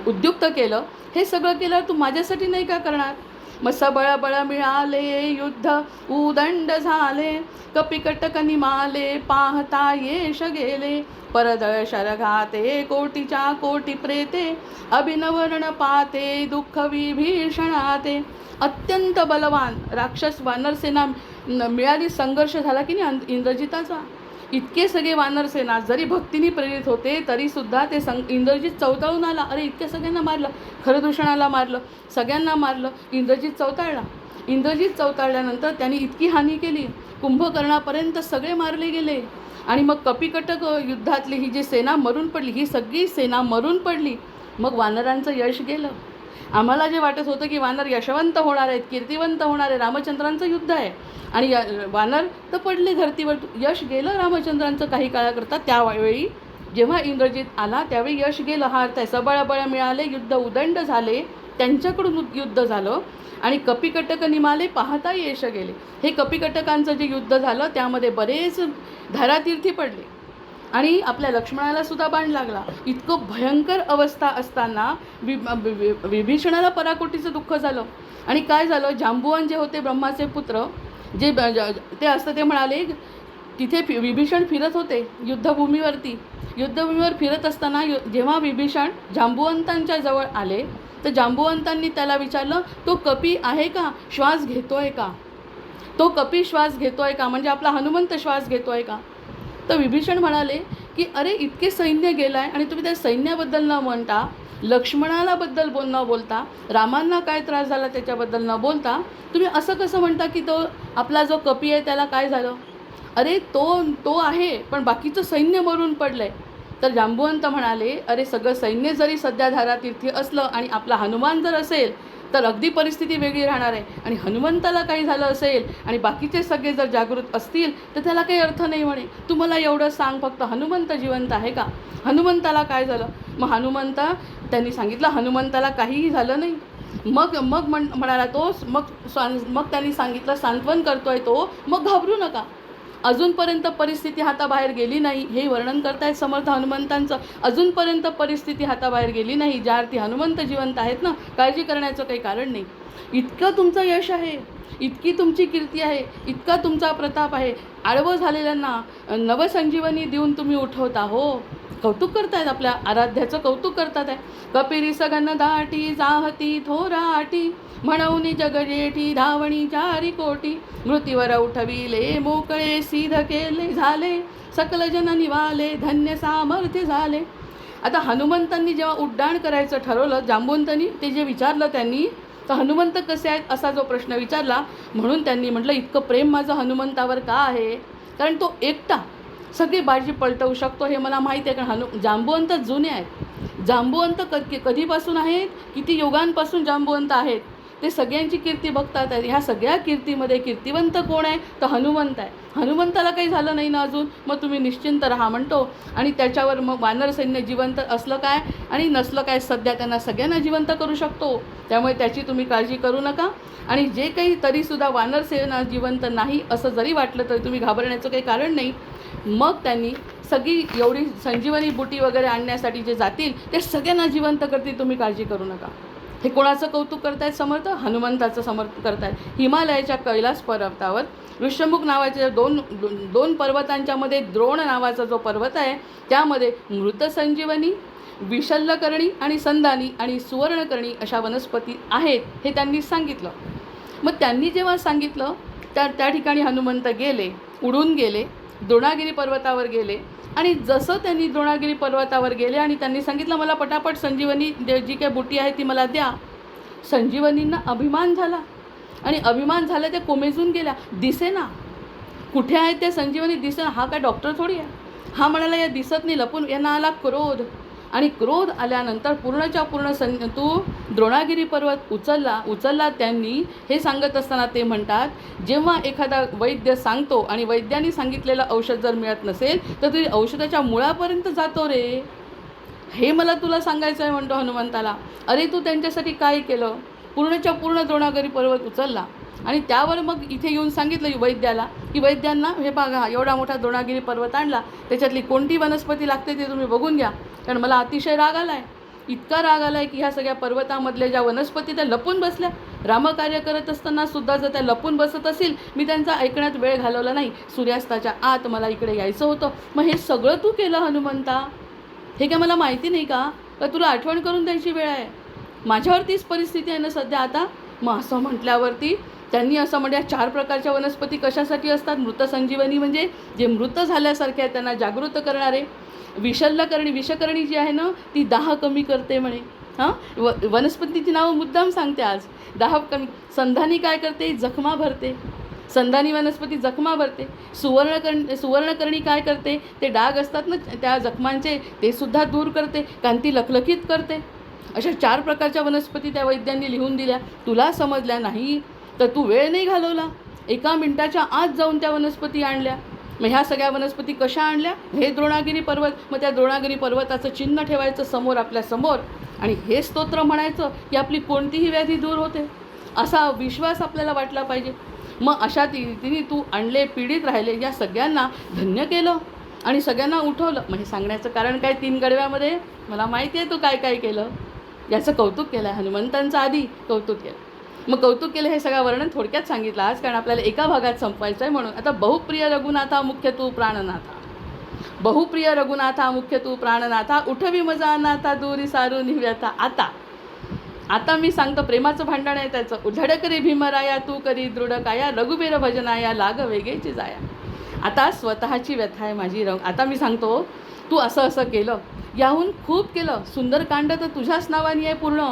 उद्युक्त केलं. हे सगळं केल्यावर तू माझ्यासाठी नाही का करणार? मग सबळ बळ मिळाले, युद्ध उदंड झाले, कपिकटक निमाले, पाहता येश गेले, परदळ शरघाते, कोटीच्या कोटी प्रेते, अभिनवर्ण पाते, दुःख विभीषणाते. अत्यंत बलवान राक्षस वानरसेना मिळाली. संघर्ष झाला की नाही इंद्रजिताचा. इतके सगळे वानरसेना जरी भक्तीने प्रेरित होते तरीसुद्धा ते इंद्रजित चवताळून आला. अरे, इतक्या सगळ्यांना मारलं, खरदूषणाला मारलं, सगळ्यांना मारलं. इंद्रजित चवताळला. इंद्रजित चवताळल्यानंतर त्यांनी इतकी हानी केली, कुंभकर्णापर्यंत सगळे मारले गेले. आणि मग कपिकटक युद्धातली ही जी सेना मरून पडली, ही सगळी सेना मरून पडली. मग वानरांचं यश गेलं. आम्हाला जे वाटत होतं की वानर यशवंत होणार आहेत, कीर्तिवंत होणार आहे, रामचंद्रांचं युद्ध आहे, आणि वानर तर पडले धर्तीवर. यश गेलं रामचंद्रांचं काही काळाकरता. त्यावेळी जेव्हा इंद्रजित आला त्यावेळी यश गेलं. हा अर्थ आहे. सबळ मिळाले, युद्ध उदंड झाले, त्यांच्याकडून युद्ध झालं, आणि कपिकटक निमाले, पाहता यश गेले. हे कपिकटकांचं जे युद्ध झालं त्यामध्ये बरेच धारातीर्थी पडले, आणि आपल्या लक्ष्मणाला सुद्धा बाण लागला. इतकं भयंकर अवस्था असताना विभीषणाला पराकोटीचं दुःख झालं. आणि काय झालं? जांबुवन जे होते ब्रह्माचे पुत्र, जे ते असतं, ते म्हणाले, तिथे विभीषण फिरत होते युद्धभूमीवर फिरत असताना जेव्हा विभीषण जांबुवंतांच्या जवळ आले तर जांबुवंतांनी त्याला विचारलं, तो कपी आहे का? श्वास घेतोय का? तो कपी श्वास घेतोय का? म्हणजे आपला हनुमंत श्वास घेतोय का? तर विभीषण म्हणाले की अरे, इतके सैन्य गेलं आहे आणि तुम्ही त्या सैन्याबद्दल न म्हणता, लक्ष्मणाला बद्दल न बोलता, रामांना काय त्रास झाला त्याच्याबद्दल न बोलता, तुम्ही असं कसं म्हणता की तो आपला जो कपी आहे त्याला काय झालं? अरे, तो आहे, पण बाकीचं सैन्य मरून पडलं आहे. तर जांबुवंत म्हणाले, अरे, सगळं सैन्य जरी सध्या धारातीर्थी असलं आणि आपला हनुमान जर असेल तर अगदी परिस्थिती वेगळी राहणार आहे. आणि हनुमंताला काही झालं असेल आणि बाकीचे सगळे जर जागृत असतील तर त्याला काही अर्थ नाही म्हणे. तू मला एवढं सांग फक्त, हनुमंत जिवंत आहे का? हनुमंताला काय झालं? मग त्यांनी सांगितलं, हनुमंताला काहीही झालं नाही. मग म्हणाला तो, मग त्यांनी सांगितलं, सांत्वन करतोय तो, मग घाबरू नका. अजूनपर्यंत परिस्थिती हाताबाहेर गेली नाही, हे वर्णन करतायत समर्थ हनुमंतांचं. अजूनपर्यंत परिस्थिती हाताबाहेर गेली नाही. ज्या अर्थी हनुमंत जिवंत आहेत ना, काळजी करण्याचं काही कारण नाही. इतकं तुमचं यश आहे, इतकी तुमची कीर्ती आहे, इतका तुमचा प्रताप आहे. आडवं झालेल्यांना नवसंजीवनी देऊन तुम्ही उठवता. हो, कौतुक करतायत, आपल्या आराध्याचं कौतुक करतात आहे. कपिरी सगन दाटी, जाहती थोराटी, म्हणून जगजेठी, धावणी 4 कोटी, मृत्यूवर उठविले, मोकळे सिद्ध केले झाले, सकल जन निवाले, धन्य सामर्थ्य झाले. आता हनुमंतांनी जेव्हा उड्डाण करायचं ठरवलं, जांबुवंतांनी ते जे विचारलं त्यांनी, तर हनुमंत कसे आहेत असा जो प्रश्न विचारला, म्हणून त्यांनी म्हटलं, इतकं प्रेम माझं हनुमंतावर का आहे? कारण तो एकटा सगळी बाजी पलटवू शकतो, हे मला माहिती आहे. कारण जांबुवंत जुने आहेत. जांबुवंत कधीपासून आहेत? किती युगांपासून जांबुवंत आहेत. ते सगळ्यांची कीर्ती बघतात आहेत. ह्या सगळ्या कीर्तीमध्ये कीर्तिवंत कोण आहे? तर हनुमंत आहे. हनुमंताला काही झालं नाही ना अजून, मग तुम्ही निश्चिंत राहा म्हणतो. आणि त्याच्यावर मग वानर सैन्य जिवंत असलं काय आणि नसलं काय, सध्या त्यांना सगळ्यांना जिवंत करू शकतो, त्यामुळे त्याची तुम्ही काळजी करू नका. आणि जे काही तरीसुद्धा वानर सेना जिवंत नाही असं जरी वाटलं तरी तुम्ही घाबरण्याचं काही कारण नाही. मग त्यांनी सगळी एवढी संजीवनी बुटी वगैरे आणण्यासाठी जे जातील ते सगळ्यांना जिवंत करतील, तुम्ही काळजी करू नका. हे कोणाचं कौतुक करतायत समर्थ? हनुमंताचं समर्थ करतायत. हिमालयाच्या कैलास पर्वतावर ऋष्यमुख नावाच्या दोन पर्वतांच्यामध्ये द्रोण नावाचा जो पर्वत आहे त्यामध्ये मृत संजीवनी, विशल्यकर्णी आणि संधानी आणि सुवर्णकर्णी अशा वनस्पती आहेत हे त्यांनी सांगितलं. मग त्यांनी जेव्हा सांगितलं त्या ठिकाणी हनुमंत गेले, उडून गेले, द्रोणागिरी पर्वतावर गेले. आणि जसं त्यांनी द्रोणागिरी पर्वतावर गेले आणि त्यांनी सांगितलं मला पटापट संजीवनी जी काही बुटी आहे ती मला द्या, संजीवनींना अभिमान झाला. आणि अभिमान झाला, त्या कोमेजून गेल्या, दिसेना. कुठे आहेत त्या संजीवनी? दिसेना. हा काय डॉक्टर थोडी आहे. हा म्हणाला या दिसत नाही, लपून. यांना आला क्रोध. आणि क्रोध आल्यानंतर पूर्णच्या पूर्ण तू द्रोणागिरी पर्वत उचलला त्यांनी. हे सांगत असताना ते म्हणतात, जेव्हा एखादा वैद्य सांगतो आणि वैद्याने सांगितलेलं औषध जर मिळत नसेल तर तू औषधाच्या मुळापर्यंत जातो रे. हे मला तुला सांगायचं आहे म्हणतो हनुमंताला. अरे तू त्यांच्यासाठी काय केलं? पूर्णच्या पूर्ण द्रोणागिरी पर्वत उचलला. आणि त्यावर मग इथे येऊन सांगितलं वैद्याला की वैद्यांना हे बघा एवढा मोठा द्रोणागिरी पर्वत आणला, त्याच्यातली कोणती वनस्पती लागते ते तुम्ही बघून घ्या. कारण मला अतिशय राग आला आहे, इतका राग आला आहे की ह्या सगळ्या पर्वतामधल्या ज्या वनस्पती त्या लपून बसल्या. रामकार्य करत असताना सुद्धा जर त्या लपून बसत असतील, मी त्यांचा ऐकण्यात वेळ घालवला नाही. सूर्यास्ताच्या आत मला इकडे यायचं होतं. मग हे सगळं तू केलं हनुमंता, हे काय मला माहिती नाही का? तुला आठवण करून द्यायची वेळ आहे. माझ्यावरतीच परिस्थिती आहे ना सध्या आता. मग असं म्हटल्यावरती त्यांनी असं म्हणजे 4 प्रकारच्या वनस्पती कशासाठी असतात? मृत संजीवनी म्हणजे जे मृत झाल्यासारखे आहे त्यांना जागृत करणारे. विषकर्णी जी आहे ना ती दाह कमी करते म्हणे. वनस्पतीची नावं मुद्दाम सांगते आज. दाह कमी. संधानी काय करते? जखमा भरते. संधानी वनस्पती जखमा भरते. सुवर्णकर्णी काय करते? ते डाग असतात ना त्या जखमांचे ते सुद्धा दूर करते. कांती लखलखीत करते. अशा 4 प्रकारच्या वनस्पती त्या वैद्यांनी लिहून दिल्या. तुला समजल्या नाही तर तू वेळ नाही घालवला, 1 मिनिटाच्या आत जाऊन त्या वनस्पती आणल्या. मग ह्या सगळ्या वनस्पती कशा आणल्या? हे द्रोणागिरी पर्वत. मग त्या द्रोणागिरी पर्वताचं चिन्ह ठेवायचं समोर आपल्या समोर आणि हे स्तोत्र म्हणायचं की आपली कोणतीही व्याधी दूर होते, असा विश्वास आपल्याला वाटला पाहिजे. मग अशा तिने तू आणले, पीडित राहिले, या सगळ्यांना धन्य केलं आणि सगळ्यांना उठवलं. मग हे सांगण्याचं कारण काय? 3 गडव्यामध्ये मला माहिती आहे तू काय काय केलं. याचं कौतुक केलं आहे हनुमंतांचं. आधी कौतुक केलं, मग कौतुक केलं. हे सगळं वर्णन थोडक्यात सांगितलं आज, कारण आपल्याला एका भागात संपवायचं आहे म्हणून. आता बहुप्रिय रघुनाथा मुख्य तू प्राणनाथा, बहुप्रिय रघुनाथा मुख्य तू प्राणनाथा, उठवी मजा नाथा दूरी सारू निव्यथा. आता मी सांगतो, प्रेमाचं भांडण आहे त्याचं. उधडकरी भीमराया तू करी दृढ काया, रघुबीर भजनाया लाग वेगेची जाया. आता स्वतःची व्यथा आहे माझी. आता मी सांगतो, तू असं असं केलं, याहून खूप केलं. सुंदरकांड तर तुझ्याच नावाने आहे पूर्ण.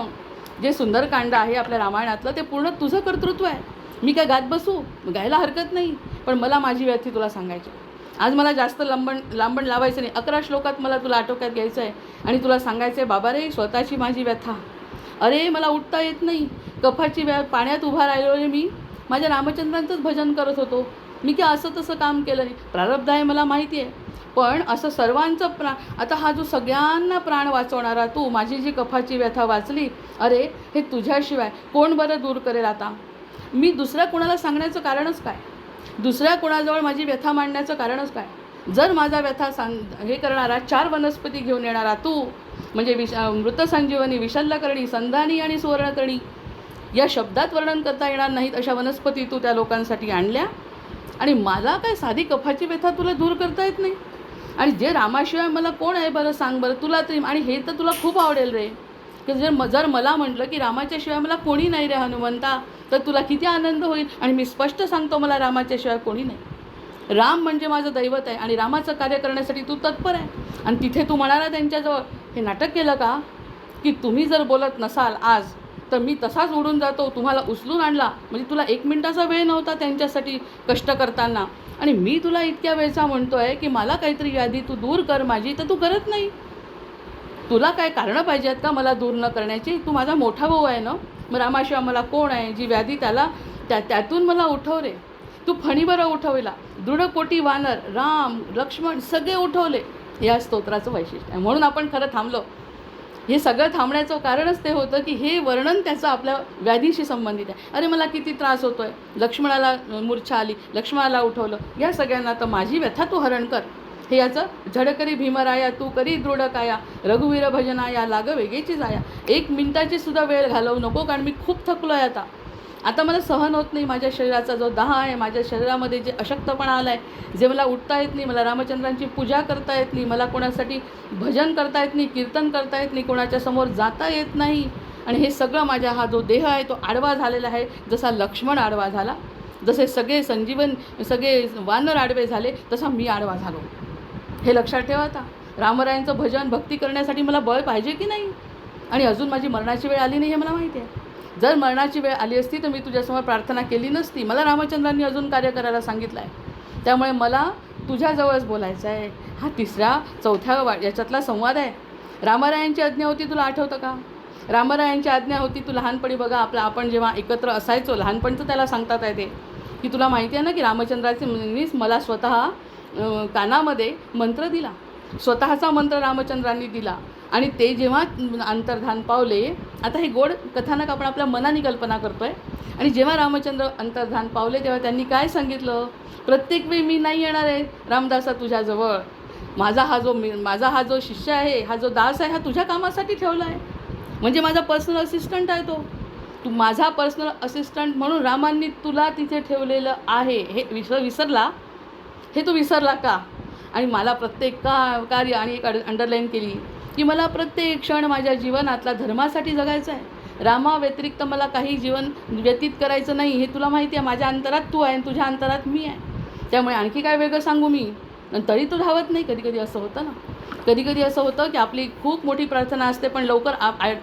जे सुंदरकांड आहे आपल्या रामायणातलं ते पूर्ण तुझं कर्तृत्व आहे. मी काय गात बसू? गायला हरकत नाही, पण मला माझी व्यथा तुला सांगायची. आज मला जास्त लांबण लावायचं नाही. 11 श्लोकात मला तुला आटोक्यात घ्यायचं आहे आणि तुला सांगायचं आहे, बाबा रे स्वतःची माझी व्यथा. अरे मला उठता येत नाही, कफाची पाण्यात उभा राहिलो रे मी. माझ्या रामचंद्रांचंच भजन करत होतो मी, काय असं तसं काम केलं नाही. प्रारब्ध आहे मला माहिती आहे, पण असं सर्वांचं आता हा जो सगळ्यांना प्राण वाचवणारा तू, माझी जी कफाची व्यथा वाचली, अरे हे तुझ्याशिवाय कोण बरं दूर करेल आता? मी दुसऱ्या कोणाला सांगण्याचं कारणच काय? दुसऱ्या कोणाजवळ माझी व्यथा मांडण्याचं कारणच काय? जर माझा व्यथा हे करणारा 4 वनस्पती घेऊन येणारा तू, म्हणजे मृत संजीवनी, विशल्यकर्णी, संधानी आणि सुवर्णकर्णी, या शब्दात वर्णन करता येणार नाहीत अशा वनस्पती तू त्या लोकांसाठी आणल्या. आणि मला काय साधी कफाची व्यथा तुला दूर करता येत नाही? आणि जे रामाशिवाय मला कोण आहे बरं सांग बरं तुला तरी. आणि हे तर तुला खूप आवडेल रे, की जर मला म्हटलं की रामाच्या शिवाय मला कोणी नाही रे हनुमंता, तर तुला किती आनंद होईल. आणि मी स्पष्ट सांगतो, मला रामाच्या शिवाय कोणी नाही. राम म्हणजे माझं दैवत आहे आणि रामाचं कार्य करण्यासाठी तू तत्पर आहे. आणि तिथे तू म्हणाला त्यांच्याजवळ, हे नाटक केलं का की तुम्ही जर बोलत नसाल आज तर मी तसाच उडून जातो, तुम्हाला उचलून आणला. म्हणजे तुला 1 मिनिटाचा वेळ नव्हता त्यांच्यासाठी कष्ट करताना, आणि मी तुला इतक्या वेळचा म्हणतो आहे की मला काहीतरी व्याधी तू दूर कर माझी, तर तू करत नाही. तुला काय कारणं पाहिजे आहेत का मला दूर न करण्याची? तू माझा मोठा भाऊ आहे ना, मग रामाशिवाय मला कोण आहे? जी व्याधी त्यातून मला उठव रे. तू फणीबरं उठविला, दृढकोटी वानर, राम लक्ष्मण सगळे उठवले. या स्तोत्राचं वैशिष्ट्य आहे. म्हणून आपण खरं थांबलो. हे सगळं थांबण्याचं कारणच ते होतं की हे वर्णन त्याचं आपल्या व्याधीशी संबंधित आहे. अरे मला किती त्रास होतो आहे, लक्ष्मणाला मूर्छा आली, लक्ष्मणाला उठवलं, या सगळ्यांना तर माझी व्यथा तू हरण कर. हे याचं झडकरी भीमराया तू करी दृढ काया, रघुवीर भजनाया लाग वेगेची जाया. 1 मिनिटाची सुद्धा वेळ घालवू नको, कारण मी खूप थकलो आहे आता मला सहन होत नाही. माझ्या शरीराचा जो दाह आहे, माझ्या शरीरामध्ये जे अशक्तपणा आला आहे, जे मला उठता येत नाही, मला रामचंद्रांची पूजा करता येत नाही, मला कोणासाठी भजन करता येत नाही, कीर्तन करता येत नाही, कोणाच्या समोर जाता येत नाही. आणि हे सगळं माझा हा जो देह आहे तो आडवा झालेला आहे. जसा लक्ष्मण आडवा झाला, जसे सगळे वानर आडवे झाले, तसा मी आडवा झालो. हे लक्षात ठेवा. आता रामरायांचं भजन भक्ती करण्यासाठी मला बळ पाहिजे की नाही? आणि अजून माझी मरणाची वेळ आली नाही हे मला माहिती आहे. जर मरणाची वेळ आली असती तर मी तुझ्यासमोर प्रार्थना केली नसती. मला रामचंद्रांनी अजून कार्य करायला सांगितलं आहे. त्यामुळे मला तुझ्याजवळच बोलायचं आहे. हा 3ऱ्या 4थ्या याच्यातला संवाद आहे. रामरायांची आज्ञा होती, तुला आठवतं का? रामरायांची आज्ञा होती, तू लहानपणी बघा आपण जेव्हा एकत्र असायचो, लहानपणचं त्याला सांगतात आहे ते की तुला माहिती आहे ना की रामचंद्राचे मला स्वतः कानामध्ये मंत्र दिला, स्वतःचा मंत्र रामचंद्रांनी दिला. आणि ते जेव्हा अंतर्धान पावले, आता हे गोड कथानक आपण आपल्या मनाने कल्पना करतो आहे. आणि जेव्हा रामचंद्र अंतर्धान पावले तेव्हा त्यांनी काय सांगितलं? प्रत्येक वेळी मी नाही येणार आहे रामदासा तुझ्याजवळ. माझा हा जो शिष्य आहे, हा जो दास आहे, हा तुझ्या कामासाठी ठेवला आहे. म्हणजे माझा पर्सनल असिस्टंट आहे तो. तू माझा पर्सनल असिस्टंट म्हणून रामांनी तुला तिथे ठेवलेलं आहे. हे विसरला? हे तू विसरला का? आणि मला प्रत्येक कार्य, आणि एक अंडरलाईन केली की मला प्रत्येक क्षण माझ्या जीवनातला धर्मासाठी जगायचं आहे. रामाव्यतिरिक्त मला काही जीवन व्यतीत करायचं नाही. हे तुला माहिती आहे. माझ्या अंतरात तू आहे आणि तुझ्या अंतरात मी आहे. त्यामुळे आणखी काय वेगळं सांगू मी? तरी तू धावत नाही. कधी असं होतं ना, कधी असं होतं की आपली खूप मोठी प्रार्थना असते पण लवकर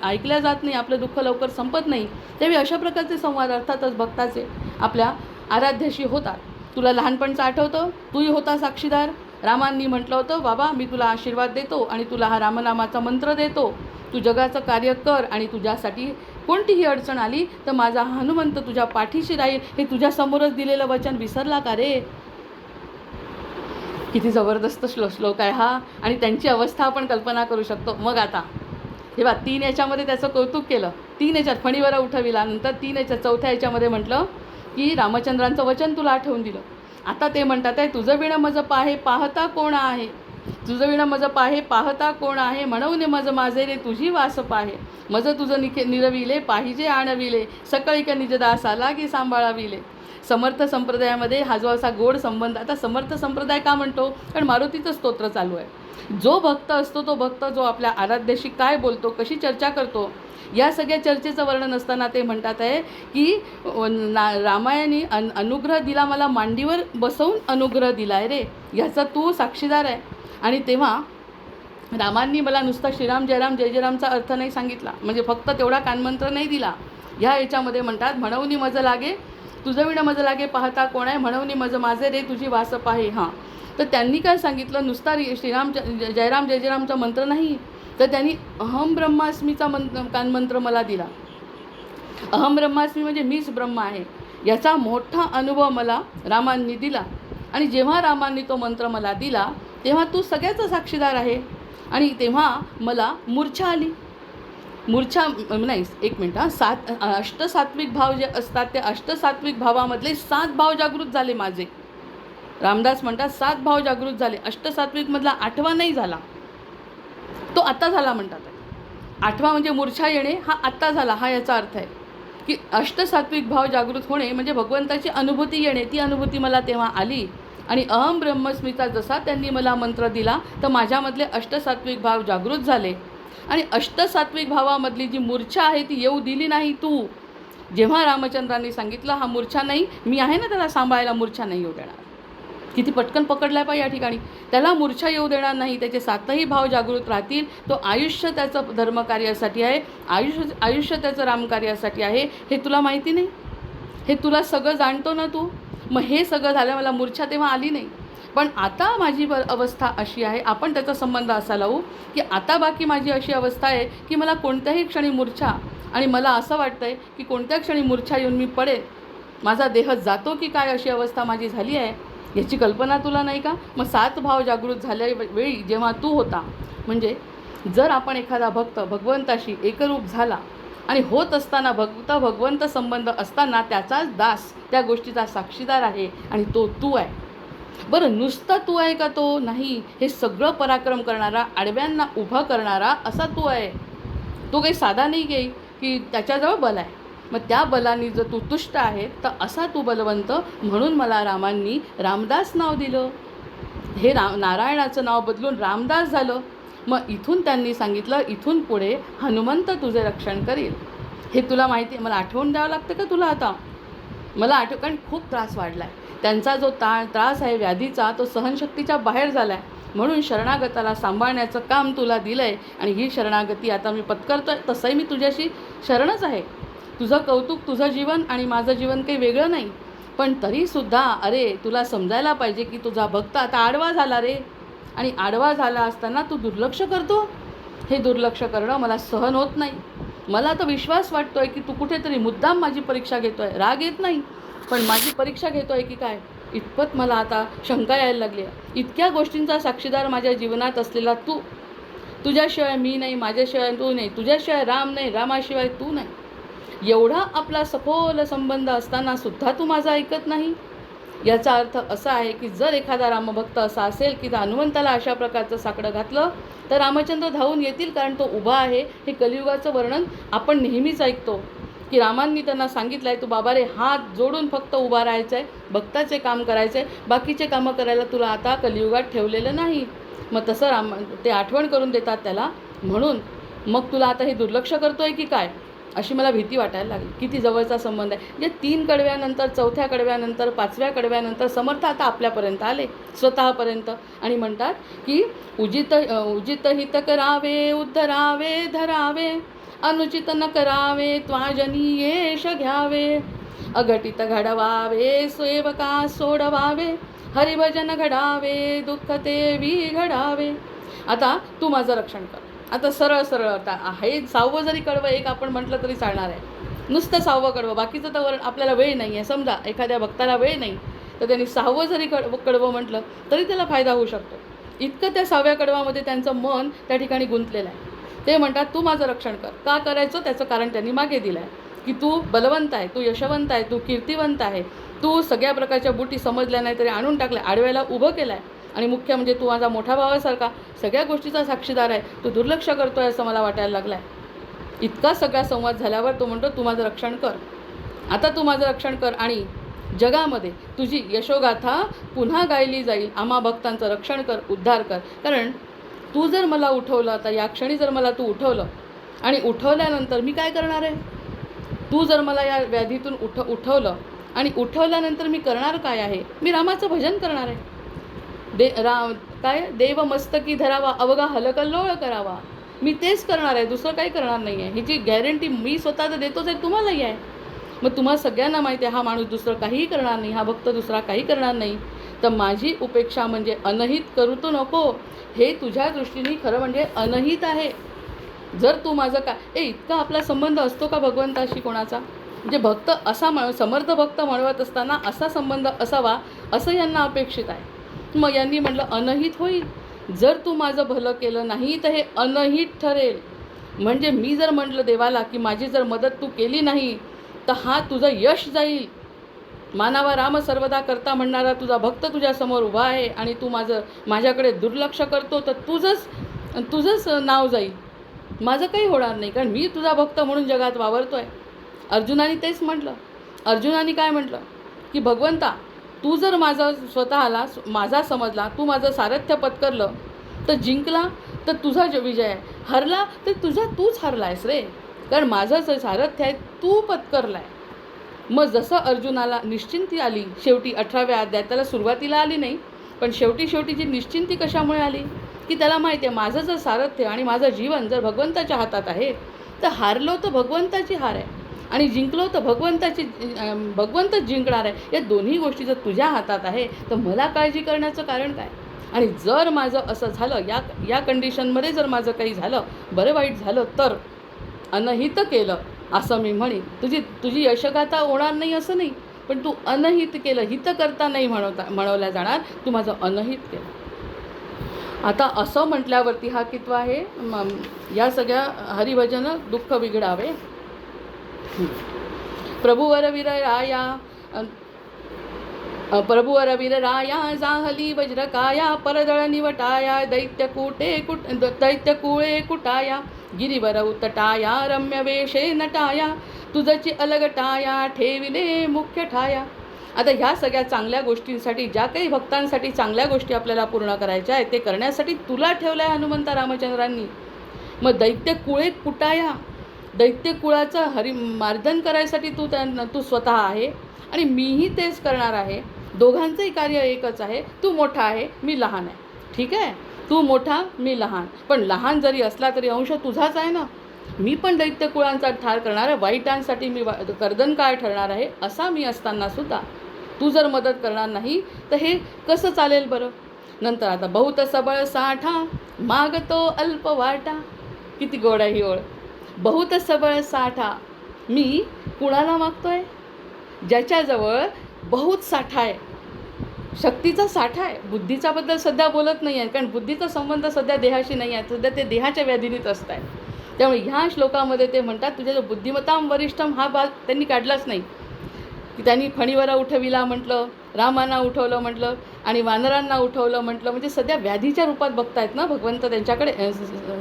ऐकल्या जात नाही, आपलं दुःख लवकर संपत नाही. त्यावेळी अशा प्रकारचे संवाद अर्थातच भक्ताचे आपल्या आराध्याशी होतात. तुला लहानपणचं आठवतं? तूही होता साक्षीदार. रामांनी म्हटलं होतं, बाबा मी तुला आशीर्वाद देतो आणि तुला हा रामनामाचा मंत्र देतो, तू जगाचं कार्य कर आणि तुझ्यासाठी कोणतीही अडचण आली तर माझा हनुमंत तुझ्या पाठीशी राहील. हे तुझ्यासमोरच दिलेलं वचन विसरला का रे? किती जबरदस्त श्लोक आहे हा. आणि त्यांची अवस्था आपण कल्पना करू शकतो. मग आता हे बा 3 याच्यामध्ये त्याचं कौतुक केलं. 3 याच्यात फणीवर उठविला, नंतर 3 याच्यात 4थ्या याच्यामध्ये म्हटलं की रामचंद्रांचं वचन तुला आठवून दिलं. आता ते म्हणतात आहे, तुझं विण मज पाहे पाहता कोण आहे, तुझं विण मज पाहे पाहता कोण आहे, म्हणून मज माझे रे तुझी वास पाहे, मज तुझं निरविले पाहिजे आणविले, सकळीक निजदास आला की सांभाळाविले. समर्थ संप्रदायामध्ये हा जो असा गोड संबंध. आता समर्थ संप्रदाय का म्हणतो? कारण मारुतीचं स्तोत्र चालू आहे. जो भक्त असतो तो भक्त जो आपल्या आराध्याशी काय बोलतो, कशी चर्चा करतो, या सगळ्या चर्चेचं वर्णन असताना ते म्हणतात आहे की रामायणी अनुग्रह दिला, मला मांडीवर बसवून अनुग्रह दिला आहे रे, ह्याचा तू साक्षीदार आहे. आणि तेव्हा रामांनी मला नुसता श्रीराम जयराम जय जयरामचा अर्थ नाही सांगितला, म्हणजे फक्त तेवढा कानमंत्र नाही दिला. ह्या याच्यामध्ये म्हणतात, म्हणवनी मज लागे तुझं विण मज लागे पाहता कोण आहे, म्हणवनी मज माझे रे तुझी वास पाहे. हां, तर त्यांनी काय सांगितलं? नुसता श्रीराम जयराम जय जयरामचा मंत्र नाही, तर त्यांनी अहम ब्रह्मास्मीचा कानमंत्र मला दिला. अहम ब्रह्मास्मी म्हणजे मीच ब्रह्म आहे, याचा मोठा अनुभव मला रामांनी दिला. आणि जेव्हा रामांनी तो मंत्र मला दिला तेव्हा तू सगळ्याचा साक्षीदार आहे. आणि तेव्हा मला मूर्छा आली. मूर्छा नाही, 1 मिनिट हां. अष्टसात्विक भाव जे असतात ते अष्टसात्विक भावामधले 7 भाव जागृत झाले माझे. रामदास म्हणतात 7 भाव जागृत झाले. अष्टसात्विकमधला 8वा नाही झाला, तो आत्ता झाला म्हणतात. 8वा म्हणजे मूर्छा येणे हा आत्ता झाला. हा याचा अर्थ आहे की अष्टसात्विक भाव जागृत होणे म्हणजे भगवंताची अनुभूती येणे. ती अनुभूती मला तेव्हा आली. आणि अहम ब्रह्मस्मीचा जसा त्यांनी मला मंत्र दिला तर माझ्यामधले अष्टसात्विक भाव जागृत झाले. आणि अष्टसात्विक भावामधली जी मूर्छा आहे ती येऊ दिली नाही तू. जेव्हा रामचंद्रांनी सांगितलं हा मूर्छा नाही, मी आहे ना त्याला सांभाळायला, मूर्छा नाही येऊ देणार. किती पटकन पकडलाय पाहिजे या ठिकाणी. त्याला मूर्छा येऊ देणार नाही, त्याचे 7ही भाव जागृत राहतील. तो आयुष्य त्याचं धर्मकार्यासाठी आहे, आयुष्य त्याचं रामकार्यासाठी आहे. हे तुला माहिती नाही? हे तुला सगळं जाणतो ना तू? मग हे सगळं झालं, मला मूर्छा तेव्हा आली नाही. पण आता माझी अवस्था अशी आहे, आपण त्याचा संबंध असा लावू की आता बाकी माझी अशी अवस्था आहे की मला कोणत्याही क्षणी मूर्छा, आणि मला असं वाटतं आहे की कोणत्या क्षणी मूर्छा येऊन मी पडेल, माझा देह जातो की काय, अशी अवस्था माझी झाली आहे. याची कल्पना तुला नाही का? मग 7 भाव जागृत झाल्या वेळी जेव्हा तू होता, म्हणजे जर आपण एखादा भक्त भगवंताशी एकरूप झाला आणि होत असताना भगवंत संबंध असताना त्याचाच दास त्या गोष्टीचा साक्षीदार आहे आणि तो तू आहे. बरं, नुसता तू आहे का तो? नाही, हे सगळं पराक्रम करणारा, आडव्यांना उभा करणारा असा तू आहे. तो काही साधा नाही घेई की त्याच्याजवळ बल आहे. मग त्या बलाने जर तू तुष्ट आहे तर असा तू बलवंत, म्हणून मला रामांनी रामदास नाव दिलं. हे नारायणाचं नाव बदलून रामदास झालं. मग इथून त्यांनी सांगितलं, इथून पुढे हनुमंत तुझे रक्षण करील. हे तुला माहिती आहे, मला आठवण द्यावं लागतं का तुला आता? मला कारण खूप त्रास वाढला आहे. त्यांचा जो त्रास आहे व्याधीचा, तो सहनशक्तीच्या बाहेर झाला आहे. म्हणून शरणागताला सांभाळण्याचं काम तुला दिलं आहे आणि ही शरणागती आता मी पत्करतो आहे. तसंही मी तुझ्याशी शरणच आहे. तुझं कौतुक, तुझं जीवन आणि माझं जीवन काही वेगळं नाही. पण तरीसुद्धा अरे, तुला समजायला पाहिजे की तुझा भक्त आता आडवा झाला रे, आणि आडवा झाला असताना तू दुर्लक्ष करतो. हे दुर्लक्ष करणं मला सहन होत नाही. मला तर विश्वास वाटतो आहे की तू कुठेतरी मुद्दाम माझी परीक्षा घेतो आहे. राग येत नाही, पण माझी परीक्षा घेतो आहे की काय, इतपत मला आता शंका यायला लागली आहे. इतक्या गोष्टींचा साक्षीदार माझ्या जीवनात असलेला तू, तुझ्याशिवाय मी नाही, माझ्याशिवाय तू नाही, तुझ्याशिवाय राम नाही, रामाशिवाय तू नाही, एवढा आपला सखोल संबंध असताना सुद्धा तू माझं ऐकत नाही. याचा अर्थ असा आहे की जर एखादा रामभक्त असा असेल की त्या हनुमंताला अशा प्रकारचं साकडं घातलं तर रामचंद्र धावून येतील, कारण तो उभा आहे. हे कलियुगाचं वर्णन आपण नेहमीच ऐकतो की रामांनी त्यांना सांगितलं आहे, तू बाबा रे हात जोडून फक्त उभा राहायचं आहे, भक्ताचे काम करायचं आहे, बाकीचे कामं करायला तुला आता कलियुगात ठेवलेलं नाही. मग तसं ते आठवण करून देतात त्याला. म्हणून मग तुला आता हे दुर्लक्ष करतो आहे की काय, अशी मला भीती वाटायला लागली. किती जवळचा संबंध आहे. म्हणजे 3 कडव्यानंतर, 4थ्या कडव्यानंतर, 5व्या कडव्यानंतर समर्थ आता आपल्यापर्यंत आले, स्वतःपर्यंत, आणि म्हणतात की उजित हित करावे, उद्धरावे, धरावे, अनुचित न करावे, त्वाजनी येश घ्यावे, अघटित घडवावे, सेवका सोडवावे, हरिभजन घडावे, दुःख ते घडावे. आता तू माझं रक्षण कर. आता सरळ सरळ आता हे 6वं जरी कडवं एक आपण म्हटलं तरी चालणार आहे. नुसतं 6वं कडवं, बाकीचं तर आपल्याला वेळ नाही आहे. समजा एखाद्या भक्ताला वेळ नाही तर त्यांनी 6वं जरी कडवं म्हटलं तरी त्याला फायदा होऊ शकतो. इतकं त्या 6व्या कडवामध्ये त्यांचं मन त्या ठिकाणी गुंतलेलं आहे. ते म्हणतात तू माझं रक्षण कर. का करायचं त्याचं कारण त्यांनी मागे दिलं आहे की तू बलवंत आहे, तू यशवंत आहे, तू कीर्तिवंत आहे, तू सगळ्या प्रकारच्या बुटी समजल्या नाही तरी आणून टाकल्या, आडव्याला उभं केलं आहे, आणि मुख्य म्हणजे तू माझा मोठा भावासारखा सगळ्या गोष्टीचा साक्षीदार आहे. तू दुर्लक्ष करतो आहे असं मला वाटायला लागलं आहे. इतका सगळा संवाद झाल्यावर तो म्हणतो तू माझं रक्षण कर. आता तू माझं रक्षण कर आणि जगामध्ये तुझी यशोगाथा पुन्हा गायली जाईल. आम्हा भक्तांचं रक्षण कर, उद्धार कर. कारण तू जर मला उठवलं, आता या क्षणी जर मला तू उठवलं आणि उठवल्यानंतर मी काय करणार आहे? तू जर मला या व्याधीतून उठवलं आणि उठवल्यानंतर मी करणार काय आहे? मी रामाचं भजन करणार आहे. काय देव मस्तकी धरावा, अवघा हलकल्लोळ करावा. मी तेच करणार आहे, दुसरं काही करणार नाही आहे. ह्याची गॅरंटी मी स्वतः तर देतोच आहे, तुम्हालाही आहे. मग तुम्हाला सगळ्यांना माहिती आहे हा माणूस दुसरं काही करणार नाही, हा भक्त दुसरा काही करणार नाही. तर माझी उपेक्षा म्हणजे अनहित करू तो नको. हे तुझ्या दृष्टीने खरं म्हणजे अनहित आहे. जर तू माझं इतका आपला संबंध असतो का भगवंताशी कोणाचा? म्हणजे भक्त असा समर्थ भक्त म्हणवत असताना असा संबंध असावा असं यांना अपेक्षित आहे. मग यांनी म्हटलं अनहित होईल. जर तू माझं भलं केलं नाही तर हे अनहित ठरेल. म्हणजे मी जर म्हटलं देवाला की माझी जर मदत तू केली नाही तर हा तुझं यश जाईल. मानावा राम सर्वदा करता म्हणणारा तुझा भक्त तुझ्यासमोर उभा आहे आणि तू माझ्याकडे दुर्लक्ष करतो तर तुझंच नाव जाईल, माझं काही होणार नाही. कारण मी तुझा भक्त म्हणून जगात वावरतो आहे. अर्जुनाने तेच म्हटलं. अर्जुनाने काय म्हटलं की भगवंता तू जर स्वतःला माझा समजला, तू माझं सारथ्य पत्करलं तर जिंकला तर तुझा विजय आहे, हरला तर तूच हरला आहेस रे. कारण माझं जे सारथ्य आहे तू पत्करला आहे. मग जसं अर्जुनाला निश्चिंती आली शेवटी 18व्या अध्यायात, त्याला सुरुवातीला आली नाही पण शेवटी जी निश्चिंती कशामुळे आली की त्याला माहिती आहे माझं जर सारथ्य आणि माझं जीवन जर भगवंताच्या हातात आहे तर हारलो तर भगवंताची हार आहे आणि जिंकलो तर भगवंतच जिंकणार आहे. या दोन्ही गोष्टी जर तुझ्या हातात आहे तर मला काळजी करण्याचं कारण काय? आणि जर माझं असं झालं, या कंडिशनमध्ये जर माझं काही झालं, बरं वाईट झालं, तर अनहित केलं असं मी म्हणेन. तुझी यशगाथा होणार नाही असं नाही, पण तू अनहित केलं, हित करता नाही म्हणवल्या जाणार, तू माझं अनहित केलं. आता असं म्हटल्यावरती हा कितवा आहे? या सगळ्या हरिभजन दुःख विघडावे. प्रभुवर वीर राया जाहली वज्रकाया परदळ निवटाया दैत्यकुळे कुटाया गिरीवर उतटाया रम्य वेशे नटाया तुझची अलगटाया ठेविले मुख्य ठाया. आता ह्या सगळ्या चांगल्या गोष्टींसाठी, ज्या काही भक्तांसाठी चांगल्या गोष्टी आपल्याला पूर्ण करायच्या आहेत, ते करण्यासाठी तुला ठेवलं आहे हनुमंता रामचंद्रांनी. मग दैत्यकुळे कुटाया, दैत्यकुळाचं मार्दन करायसाठी तू स्वतः आहे आणि मीही तेच करणार आहे. दोघांचंही कार्य एकच आहे. तू मोठा आहे, मी लहान आहे. ठीक आहे, तू मोठा, मी लहान, पण लहान जरी असला तरी अंश तुझाच आहे ना. मी पण दैत्यकुळांचा ठार करणार आहे, वाईटांसाठी मी कर्दनकाळ ठरणार आहे. असा मी असताना सुद्धा तू जर मदत करणार नाही तर हे कसं चालेल बरं? नंतर आता बहुत सबळ साठा मागतो अल्प वाटा. किती गोड आहे ही ओळ. बहुत सबळ साठा, मी कुणाला मागतोय? ज्याच्याजवळ बहुत साठा आहे, शक्तीचा साठा आहे. बुद्धीचा बद्दल सध्या बोलत नाही आहे, कारण बुद्धीचा संबंध सध्या देहाशी नाही आहे, सध्या ते देहाच्या व्याधीनीत असत आहे. त्यामुळे ह्या श्लोकामध्ये ते म्हणतात, तुझ्या जो बुद्धिमताम वरिष्ठम हा भाग त्यांनी काढलाच नाही. की त्यांनी फणीवरा उठविला म्हटलं, रामांना उठवलं म्हटलं आणि वानरांना उठवलं म्हटलं, म्हणजे सध्या व्याधीच्या रूपात बघतायत ना भगवंत त्यांच्याकडे,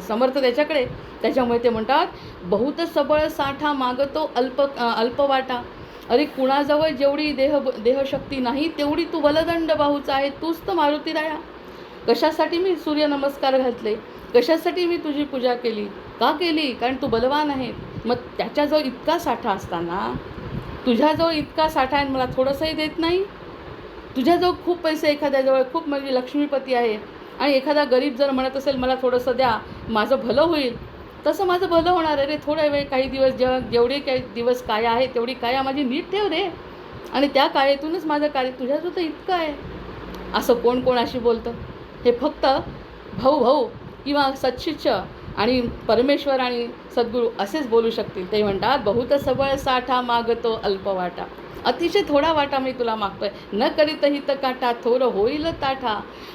समर्थ त्याच्याकडे. त्याच्यामुळे ते म्हणतात बहुत सबळ साठा मागतो अल्पवाटा. अरे कुणाजवळ जेवढी देहशक्ती नाही तेवढी तू बलदंड बाहूचा आहे, तूच तर मारुती राया. कशासाठी मी सूर्यनमस्कार घातले, कशासाठी मी तुझी पूजा केली, का केली? कारण तू बलवान आहे. मग त्याच्याजवळ इतका साठा असताना तुझ्याजवळ इतका साठा आहे, मला थोडंसंही देत नाही. तुझ्याजवळ खूप पैसे, एखाद्याजवळ खूप म्हणजे लक्ष्मीपती आहे, आणि एखादा गरीब जर म्हणत असेल मला थोडंसं द्या, माझं भलं होईल, तसं माझं भलं होणार आहे रे. थोडा वेळ, काही दिवस, जेवढे काही दिवस काया आहे तेवढी काया माझी नीट ठेव रे, आणि त्या कायेतूनच माझं कार्य. तुझ्याजवळ तर इतकं आहे. असं कोण कोणाशी बोलतं? हे फक्त भाऊ किंवा सत्शिष्य आणि परमेश्वर आणि सद्गुरू असेच बोलू शकतील. ते म्हणतात बहुत सबळ साठा मागतो अल्पवाटा. अतिशय थोडा वाटा मी तुला मागतोय, न करीत हित काटा थोर होईल ताठा.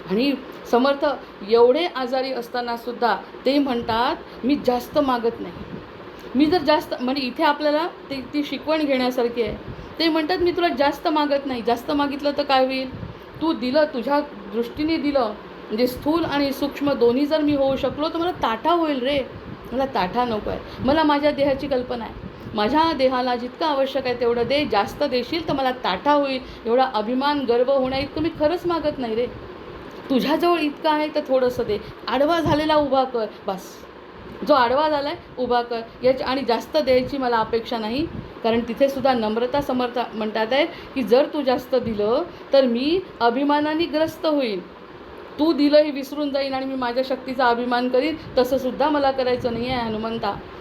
आणि समर्थ एवढे आजारी असताना सुद्धा ते म्हणतात मी जास्त मागत नाही. मी जर जास्त, म्हणजे इथे आपल्याला ती शिकवण घेण्यासारखी आहे. ते म्हणतात मी तुला जास्त मागत नाही. जास्त मागितलं तर काय होईल? तू दिलं, तुझ्या दृष्टीने दिलं, म्हणजे स्थूल आणि सूक्ष्म दोन्ही जर मी होऊ शकलो तर मला ताठा होईल रे. मला ताठा नको आहे. मला माझ्या देहाची कल्पना आहे. माझ्या देहाला जितकं आवश्यक आहे तेवढं दे. जास्त देशील तर मला ताठा होईल. एवढा अभिमान, गर्व होण्या इतकं मी खरंच मागत नाही रे. तुझ्याजवळ इतकं आहे तर थोडंसं दे. आडवा झालेला उभा कर, बस. जो आडवा झाला आहे उभा कर. आणि जास्त द्यायची मला अपेक्षा नाही, कारण तिथे सुद्धा नम्रता समर्थ म्हणतात आहे की जर तू जास्त दिलं तर मी अभिमानाने ग्रस्त होईल. तू दिलं हे विसरून जाईन आणि मी माझ्या शक्तीचा अभिमान करीन. तसं सुद्धा मला करायचं नाही आहे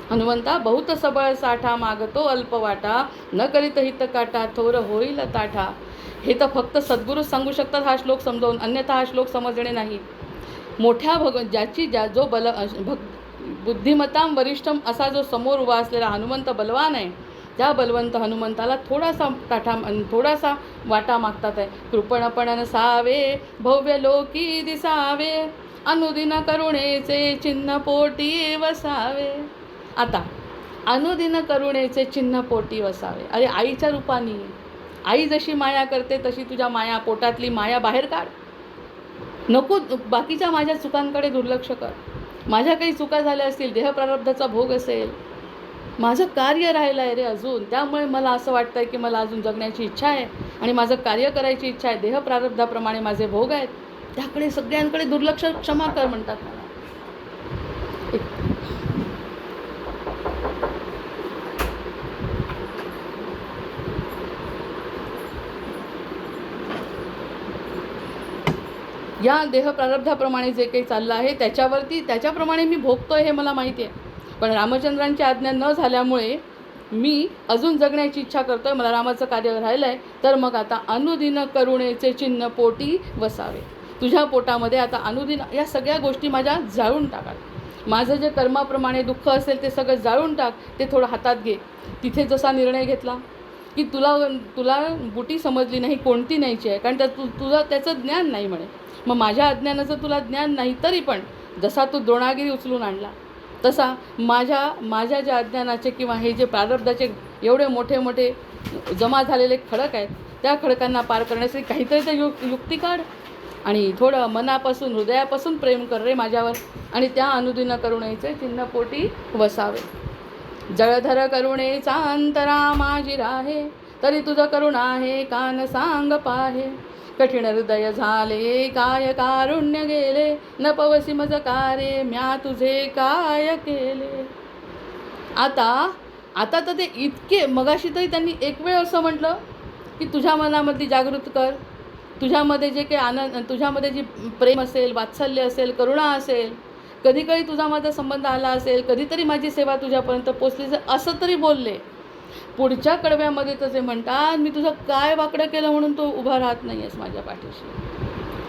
हनुमंता. बहुत सबळ साठा मागतो अल्पवाटा, न करीत हित काटा थोर होईल ताठा. हे तर फक्त सद्गुरू सांगू शकतात हा श्लोक समजावून, अन्यथा हा श्लोक समजणे नाही. मोठ्या जो बुद्धिमताम वरिष्ठम असा जो समोर उभा असलेला हनुमंत बलवान आहे, त्या बलवंत हनुमंताला थोडासा वाटा मागतात आहे. कृपणपण नसावे भव्य लोकी दिसावे, अनुदिन करुणेचे चिन्ह पोटी वसावे. आता अनुदिन करुणेचे चिन्ह पोटी वसावे. अरे आईच्या रूपाने, आई जशी माया करते तशी तुझ्या माया, पोटातली माया बाहेर काढ. नको बाकीच्या माझ्या चुकांकडे दुर्लक्ष कर. माझ्या काही चुका झाल्या असतील, देहप्रारब्धाचा भोग असेल, माझं कार्य राहिलं आहे रे अजून. त्यामुळे मला असं वाटतं आहे की मला अजून जगण्याची इच्छा आहे आणि माझं कार्य करायची इच्छा आहे. देहप्रारब्धाप्रमाणे माझे भोग आहेत, त्याकडे सगळ्यांकडे दुर्लक्ष क्षमा कर म्हणतात मला. या देहप्रारब्धाप्रमाणे जे काही चाललं आहे त्याच्याप्रमाणे मी भोगतोय हे मला माहिती आहे. पण रामचंद्रांची आज्ञा न झाल्यामुळे मी अजून जगण्याची इच्छा करतोय, मला रामाचं कार्य राहिलं आहे, तर मग आता अनुदिन करुणेचे चिन्ह पोटी वसावे. तुझ्या पोटामध्ये आता अनुदिन या सगळ्या गोष्टी माझ्या जाळून टाकाल. माझं जे कर्माप्रमाणे दुःख असेल ते सगळं जाळून टाक, ते थोडं हातात घे. तिथे जसा निर्णय घेतला की तुला बुटी समजली नाही कोणती न्यायची आहे, कारण तुझं त्याचं ज्ञान नाही म्हणे. मग माझ्या अज्ञानाचं तुला ज्ञान नाही, तरी पण जसा तू द्रोणागिरी उचलून आणला, तसा माझ्या ज्या अज्ञानाचे किंवा हे जे प्रारब्धाचे एवढे मोठे मोठे जमा झालेले खडक आहेत, त्या खडकांना पार करण्यासाठी काहीतरी ते युक्ती काढ आणि थोडं मनापासून हृदयापासून प्रेम कर रे माझ्यावर, आणि त्या अनुदिन करुणेचे चिन्ह पोटी वसावे. जळधर करुणेचा अंतरा माझी राहे, तरी तुझं करुणा आहे कान सांग पाहे. कठीण हृदय झाले काय कारुण्य गेले, न पवसी मज कारे म्या तुझे काय केले. आता तर ते इतके, मगाशी तरी त्यांनी एक वेळ असं म्हटलं की तुझ्या मनामधली जागृत कर, तुझ्यामध्ये जे काही आनंद, तुझ्यामध्ये जी प्रेम असेल, वात्सल्य असेल, करुणा असेल, कधी कधी तुझा माझा संबंध आला असेल, कधीतरी माझी सेवा तुझ्यापर्यंत पोचली, असं तरी बोलले. पुढच्या कडव्यामध्ये तसे म्हणतात, मी तुझं काय वाकडं केलं म्हणून तू उभा राहत नाही आहेस माझ्या पाठीशी,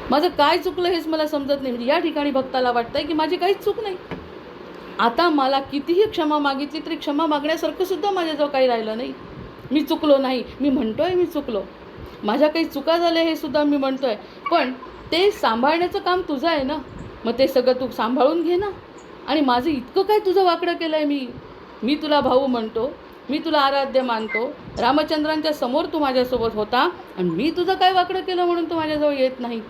माझं काय चुकलं हेच मला समजत नाही. म्हणजे या ठिकाणी भक्ताला वाटतंय की माझी काहीच चूक नाही. आता मला कितीही क्षमा मागितली तरी क्षमा मागण्यासारखं सुद्धा माझ्याजवळ काही राहिलं नाही. मी चुकलो नाही, मी म्हणतोय मी चुकलो, माझ्या काही चुका झाल्या हे सुद्धा मी म्हणतोय, पण ते सांभाळण्याचं काम तुझं आहे ना, मग ते सगळं तू सांभाळून घे ना. आणि माझं इतकं काय तुझं वाकडं केलं आहे मी तुला भाऊ म्हणतो, मी तुला आराध्य मानतो, रामचंद्रांच्या समोर तू माझ्यासोबत होता, आणि मी तुझं काय वाकडं केलं म्हणून तू माझ्याजवळ येत नाही.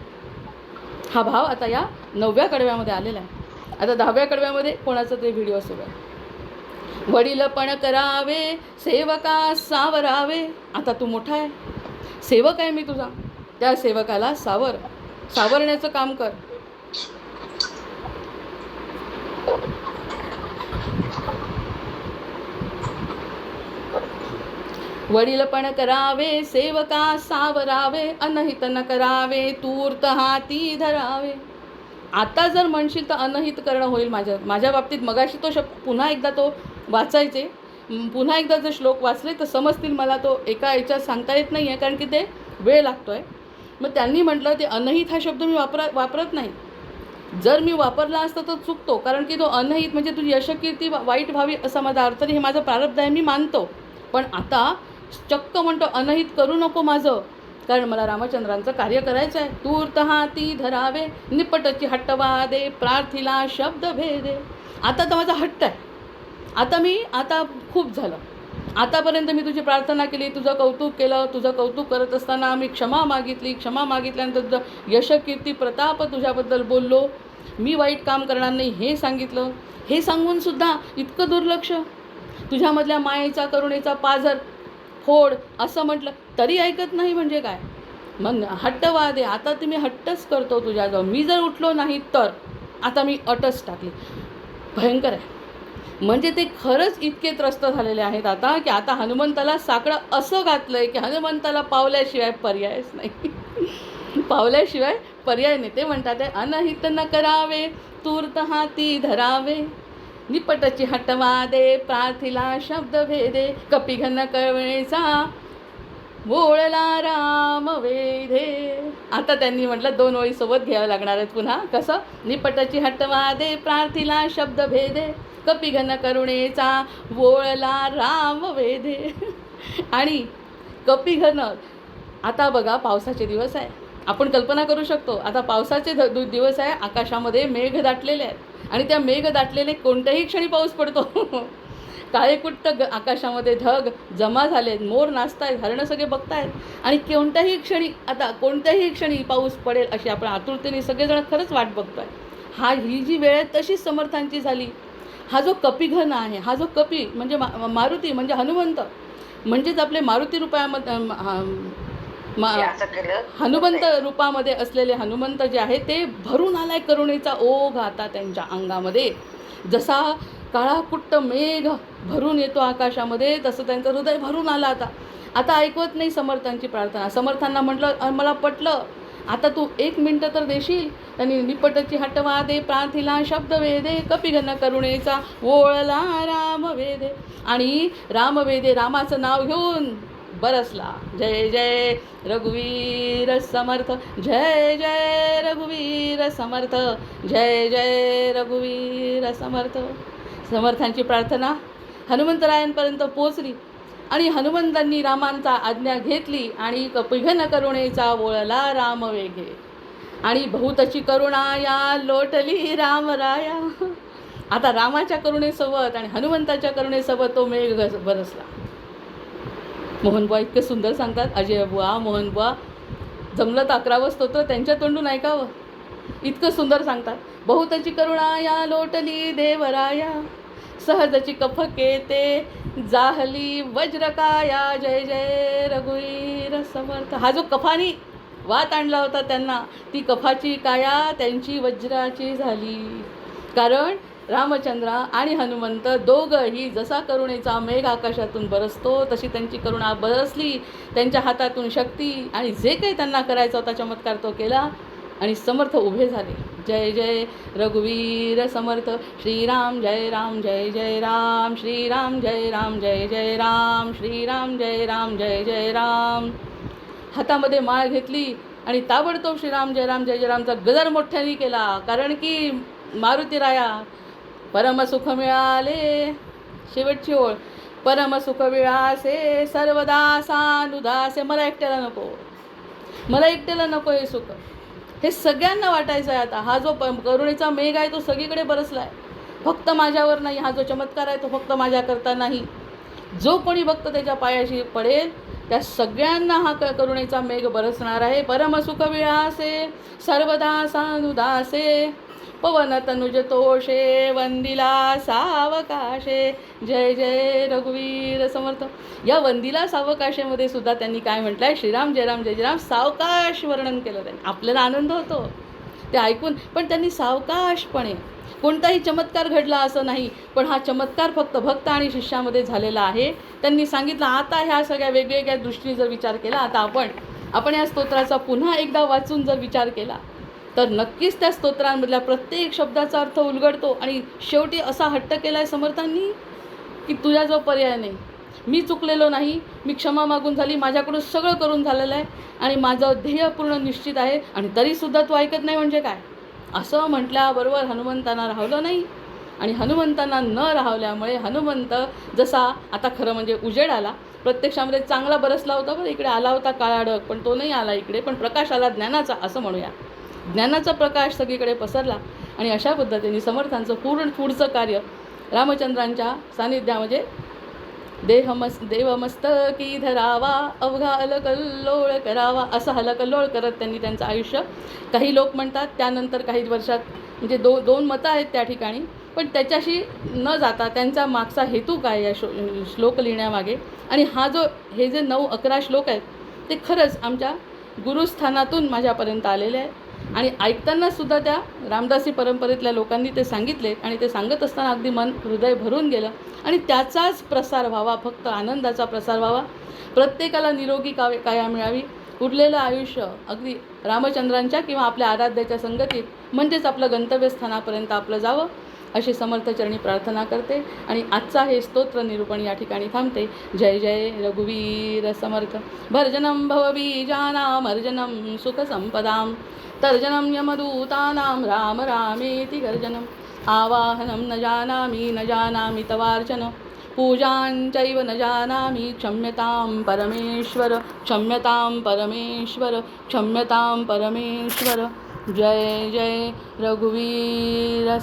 हा भाव आता या 9व्या कडव्यामध्ये आलेला आहे. आता 10व्या कडव्यामध्ये कोणाचं ते व्हिडिओ सुरू आहे. वडीलपण करावे सेवका सावरावे. आता तू मोठा आहे, सेवक आहे मी तुझा, त्या सेवकाला सावरण्याचं काम कर. वडीलपण करावे सेवका सावरावे, अनहित न करावे तूर्त हाती धरावे. आता जर म्हणशील तर अनहित करणं होईल माझ्या बाबतीत. मगाशी तो शब्द पुन्हा एकदा तो वाचायचे, पुन्हा एकदा जर श्लोक वाचले तर समजतील मला. तो एका याच्यात सांगता येत नाही आहे, कारण की ते वेळ लागतो आहे. मग त्यांनी म्हटलं ते अनहित हा शब्द मी वापरत नाही. जर मी वापरला असता तर चुकतो, कारण की तो अनहित म्हणजे तुझी यशकीर्ती वाईट व्हावी असा माझा अर्थ नाही. हे माझं प्रारब्ध आहे, मी मानतो. पण आता चक्क म्हणतो अनहित करू नको माझं, कारण मला रामचंद्रांचं कार्य करायचं आहे. तूर्त हाती धरावे निपटची हट्टवादे, प्रार्थिला शब्द भेदे. आता तर माझा हट्ट आहे. आता खूप झालं. आतापर्यंत मी तुझी प्रार्थना केली, तुझं कौतुक केलं, तुझं कौतुक करत असताना मी क्षमा मागितली, क्षमा मागितल्यानंतर तुझं यश कीर्ती प्रताप तुझ्याबद्दल बोललो, मी वाईट काम करणार नाही हे सांगितलं. हे सांगूनसुद्धा इतकं दुर्लक्ष, तुझ्यामधल्या मायेचा करुणेचा पाझर फोड असं म्हटलं तरी ऐकत नाही म्हणजे काय. मग हट्टवादे, आता ते मी हट्टच करतो तुझ्याजवळ. मी जर उठलो नाही तर आता मी अटच टाकली. भयंकर आहे. म्हणजे ते खरंच इतके त्रस्त झालेले आहेत आता, की आता हनुमंताला साकडं असं घातलं आहे की हनुमंताला पावल्याशिवाय पर्यायच नाही. पावल्याशिवाय पर्याय नाही. ते म्हणतात आहे अनहित न करावे तूर्त हाती धरावे, निपटची हटवादे, प्रार्थिला शब्द भेदे, कपिघन कळवणेचा बोळला राम वेधे. आता त्यांनी म्हटलं 2 ओळी सोबत घ्यावं लागणार आहेत पुन्हा. कसं? निपटची हटवादे, प्रार्थिला शब्द भेदे, कपिघन करुणेचा बोळला राम वेधे. आणि कपिघन, आता बघा पावसाचे दिवस आहे, आपण कल्पना करू शकतो. आता पावसाचे दिवस आहे, आकाशामध्ये मेघ दाटलेले आहेत, आणि त्या मेघ दाटलेले कोणत्याही क्षणी पाऊस पडतो. काळेकुट्ट आकाशामध्ये ढग जमा झालेत, मोर नाचतायत, हरणं सगळे बघतायत, आणि कोणत्याही क्षणी पाऊस पडेल अशी आपण आतुरतेने सगळेजण खरंच वाट बघतोय. ही जी वेळ आहे तशीच समर्थांची झाली. हा जो कपिघन आहे, हा जो कपी म्हणजे मारुती म्हणजे हनुमंत, म्हणजेच आपले मारुती रूपामध्ये हनुमंत रूपामध्ये असलेले हनुमंत जे आहे ते भरून आलाय करुणेचा ओघ आता त्यांच्या अंगामध्ये. जसा काळाकुट्ट मेघ भरून येतो आकाशामध्ये, तसं त्यांचं हृदय भरून आलं आता ऐकवत नाही समर्थांची प्रार्थना. समर्थांना म्हटलं मला पटलं, आता तू 1 मिनटं तर देशील. त्यांनी निपटची हटवादे प्रार्थिला शब्द वेदे कपिघन करुणेचा ओळला राम वेदे. आणि रामवेदे रामाचं नाव घेऊन बरसला. जय जय रघुवीर समर्थ, जय जय रघुवीर समर्थ, जय जय रघुवीर समर्थ. समर्थांची प्रार्थना हनुमंतरायांपर्यंत पोचली आणि हनुमंतांनी रामांचा आज्ञा घेतली आणि कपिघन करुणेचा वळला राम वेगे. आणि बहुतची करुणा या लोटली रामराया. आता रामाच्या करुणेसोबत आणि हनुमंताच्या करुणेसोबत तो मेघ बरसला. मोहनबुवा इतके सुंदर सांगतात. अजय बुवा, मोहनबुवा, जमलं तर 11वं स्तोत्र त्यांच्या तोंडून ऐकावं. इतकं सुंदर सांगतात. बहुतची करुणा या लोटली देवराया, सहजची कफके ते जाहली वज्रकाया. जय जय रघुवीर समर्थ. हा जो कफानी वात आणला होता त्यांना, ती कफाची काया त्यांची वज्राची झाली. कारण रामचंद्र आणि हनुमंत दोघंही जसा करुणेचा मेघ आकाशातून बरसतो तशी त्यांची करुणा बरसली. त्यांच्या हातातून शक्ती आणि जे काही त्यांना करायचा होता चमत्कार तो केला आणि समर्थ उभे झाले. जय जय रघुवीर समर्थ. श्रीराम जय राम जय जय राम, श्रीराम जय राम जय जय राम, श्रीराम जय राम जय जय राम. हातामध्ये माळ घेतली आणि ताबडतोब श्रीराम जय राम जय जय रामचा गजर मोठ्याने केला. कारण की मारुतीराया परमसुख मिळाले. शेवटची ओळ. परमसुख विळासे सर्वदा सानुदासे. मला एकट्याला नको, मला एकट्याला नको हे सुख, हे सगळ्यांना वाटायचं आहे. आता हा जो करुणेचा मेघ आहे तो सगळीकडे बरसला आहे. फक्त माझ्यावर नाही. हा जो चमत्कार आहे तो फक्त माझ्याकरता नाही. जो कोणी भक्त त्याच्या पायाशी पडेल त्या सगळ्यांना हा करुणेचा मेघ बरसणार आहे. परमसुख विळासे सर्वदा सानुदासे, पवन तनुज तोषे वंदिला सावकाशे. जय जय रघुवीर समर्थ. या वंदिला सावकाशेमध्ये सुद्धा त्यांनी काय म्हटलं आहे? श्रीराम जय राम जय जय राम सावकाश वर्णन केलं त्यांनी. आपल्याला आनंद होतो ते ऐकून, पण त्यांनी सावकाशपणे. कोणताही चमत्कार घडला असं नाही, पण हा चमत्कार फक्त भक्त आणि शिष्यामध्ये झालेला आहे. त्यांनी सांगितलं. आता ह्या सगळ्या वेगवेगळ्या दृष्टीने जर विचार केला, आता आपण या स्तोत्राचा पुन्हा एकदा वाचून जर विचार केला तर नक्कीच त्या स्तोत्रांमधल्या प्रत्येक शब्दाचा अर्थ उलगडतो. आणि शेवटी असा हट्ट केला आहे समर्थांनी की तुझा जो पर्याय नाही, मी चुकलेलो नाही, मी क्षमा मागून झाली, माझ्याकडून सगळं करून झालेलं आहे आणि माझं ध्येय पूर्ण निश्चित आहे आणि तरीसुद्धा तू ऐकत नाही म्हणजे काय. असं म्हटल्याबरोबर हनुमंतांना राहवलं नाही. आणि हनुमंतांना न राहवल्यामुळे हनुमंत जसा आता खरं म्हणजे उजेड आला, प्रत्यक्षामध्ये चांगला बरसला होता, पण इकडे आला होता काळा ढग, पण तो नाही आला इकडे, पण प्रकाश आला ज्ञानाचा, असं म्हणूया. ज्ञानाचा प्रकाश सगळीकडे पसरला आणि अशा पद्धतीने समर्थांचं पुढचं कार्य रामचंद्रांच्या सानिध्यामध्ये देवमस्तकी धरावा, अवघा अलकल्लोळ करावा, असं हलकल्लोळ करत त्यांनी त्यांचं आयुष्य. काही लोक म्हणतात त्यानंतर काही वर्षात, म्हणजे दोन मतं आहेत त्या ठिकाणी, पण त्याच्याशी न जाता त्यांचा मागचा हेतू काय या श्लोक लिहिण्यामागे. आणि हे जे 9-11 श्लोक आहेत ते खरंच आमच्या गुरुस्थानातून माझ्यापर्यंत आलेले आहेत. आणि ऐकतानासुद्धा त्या रामदासी परंपरेतल्या लोकांनी ते सांगितले आणि ते सांगत असताना अगदी मन हृदय भरून गेलं. आणि त्याचाच प्रसार व्हावा, फक्त आनंदाचा प्रसार व्हावा, प्रत्येकाला निरोगी काया मिळावी, उरलेलं आयुष्य अगदी रामचंद्रांच्या किंवा आपल्या आराध्याच्या संगतीत, म्हणजेच आपलं गंतव्यस्थानापर्यंत आपलं जावं, अशी समर्थचरणी प्रार्थना करते. आणि आजचा हे स्तोत्र निरूपण या ठिकाणी थांबते. जय जय रघुवीर समर्थ. भर्जनं भवबीजानां अर्जनं सुखसंपदां, तर्जनं यमदूतानां राम रामेति गर्जनम्, आवाहनं न जानामि तवार्चन, पूजाञ्चैव न जानामि, क्षम्यतां परमेश्वर, क्षम्यतां परमेश्वर, क्षम्यतां परमेश्वर. जय जय रघुवीर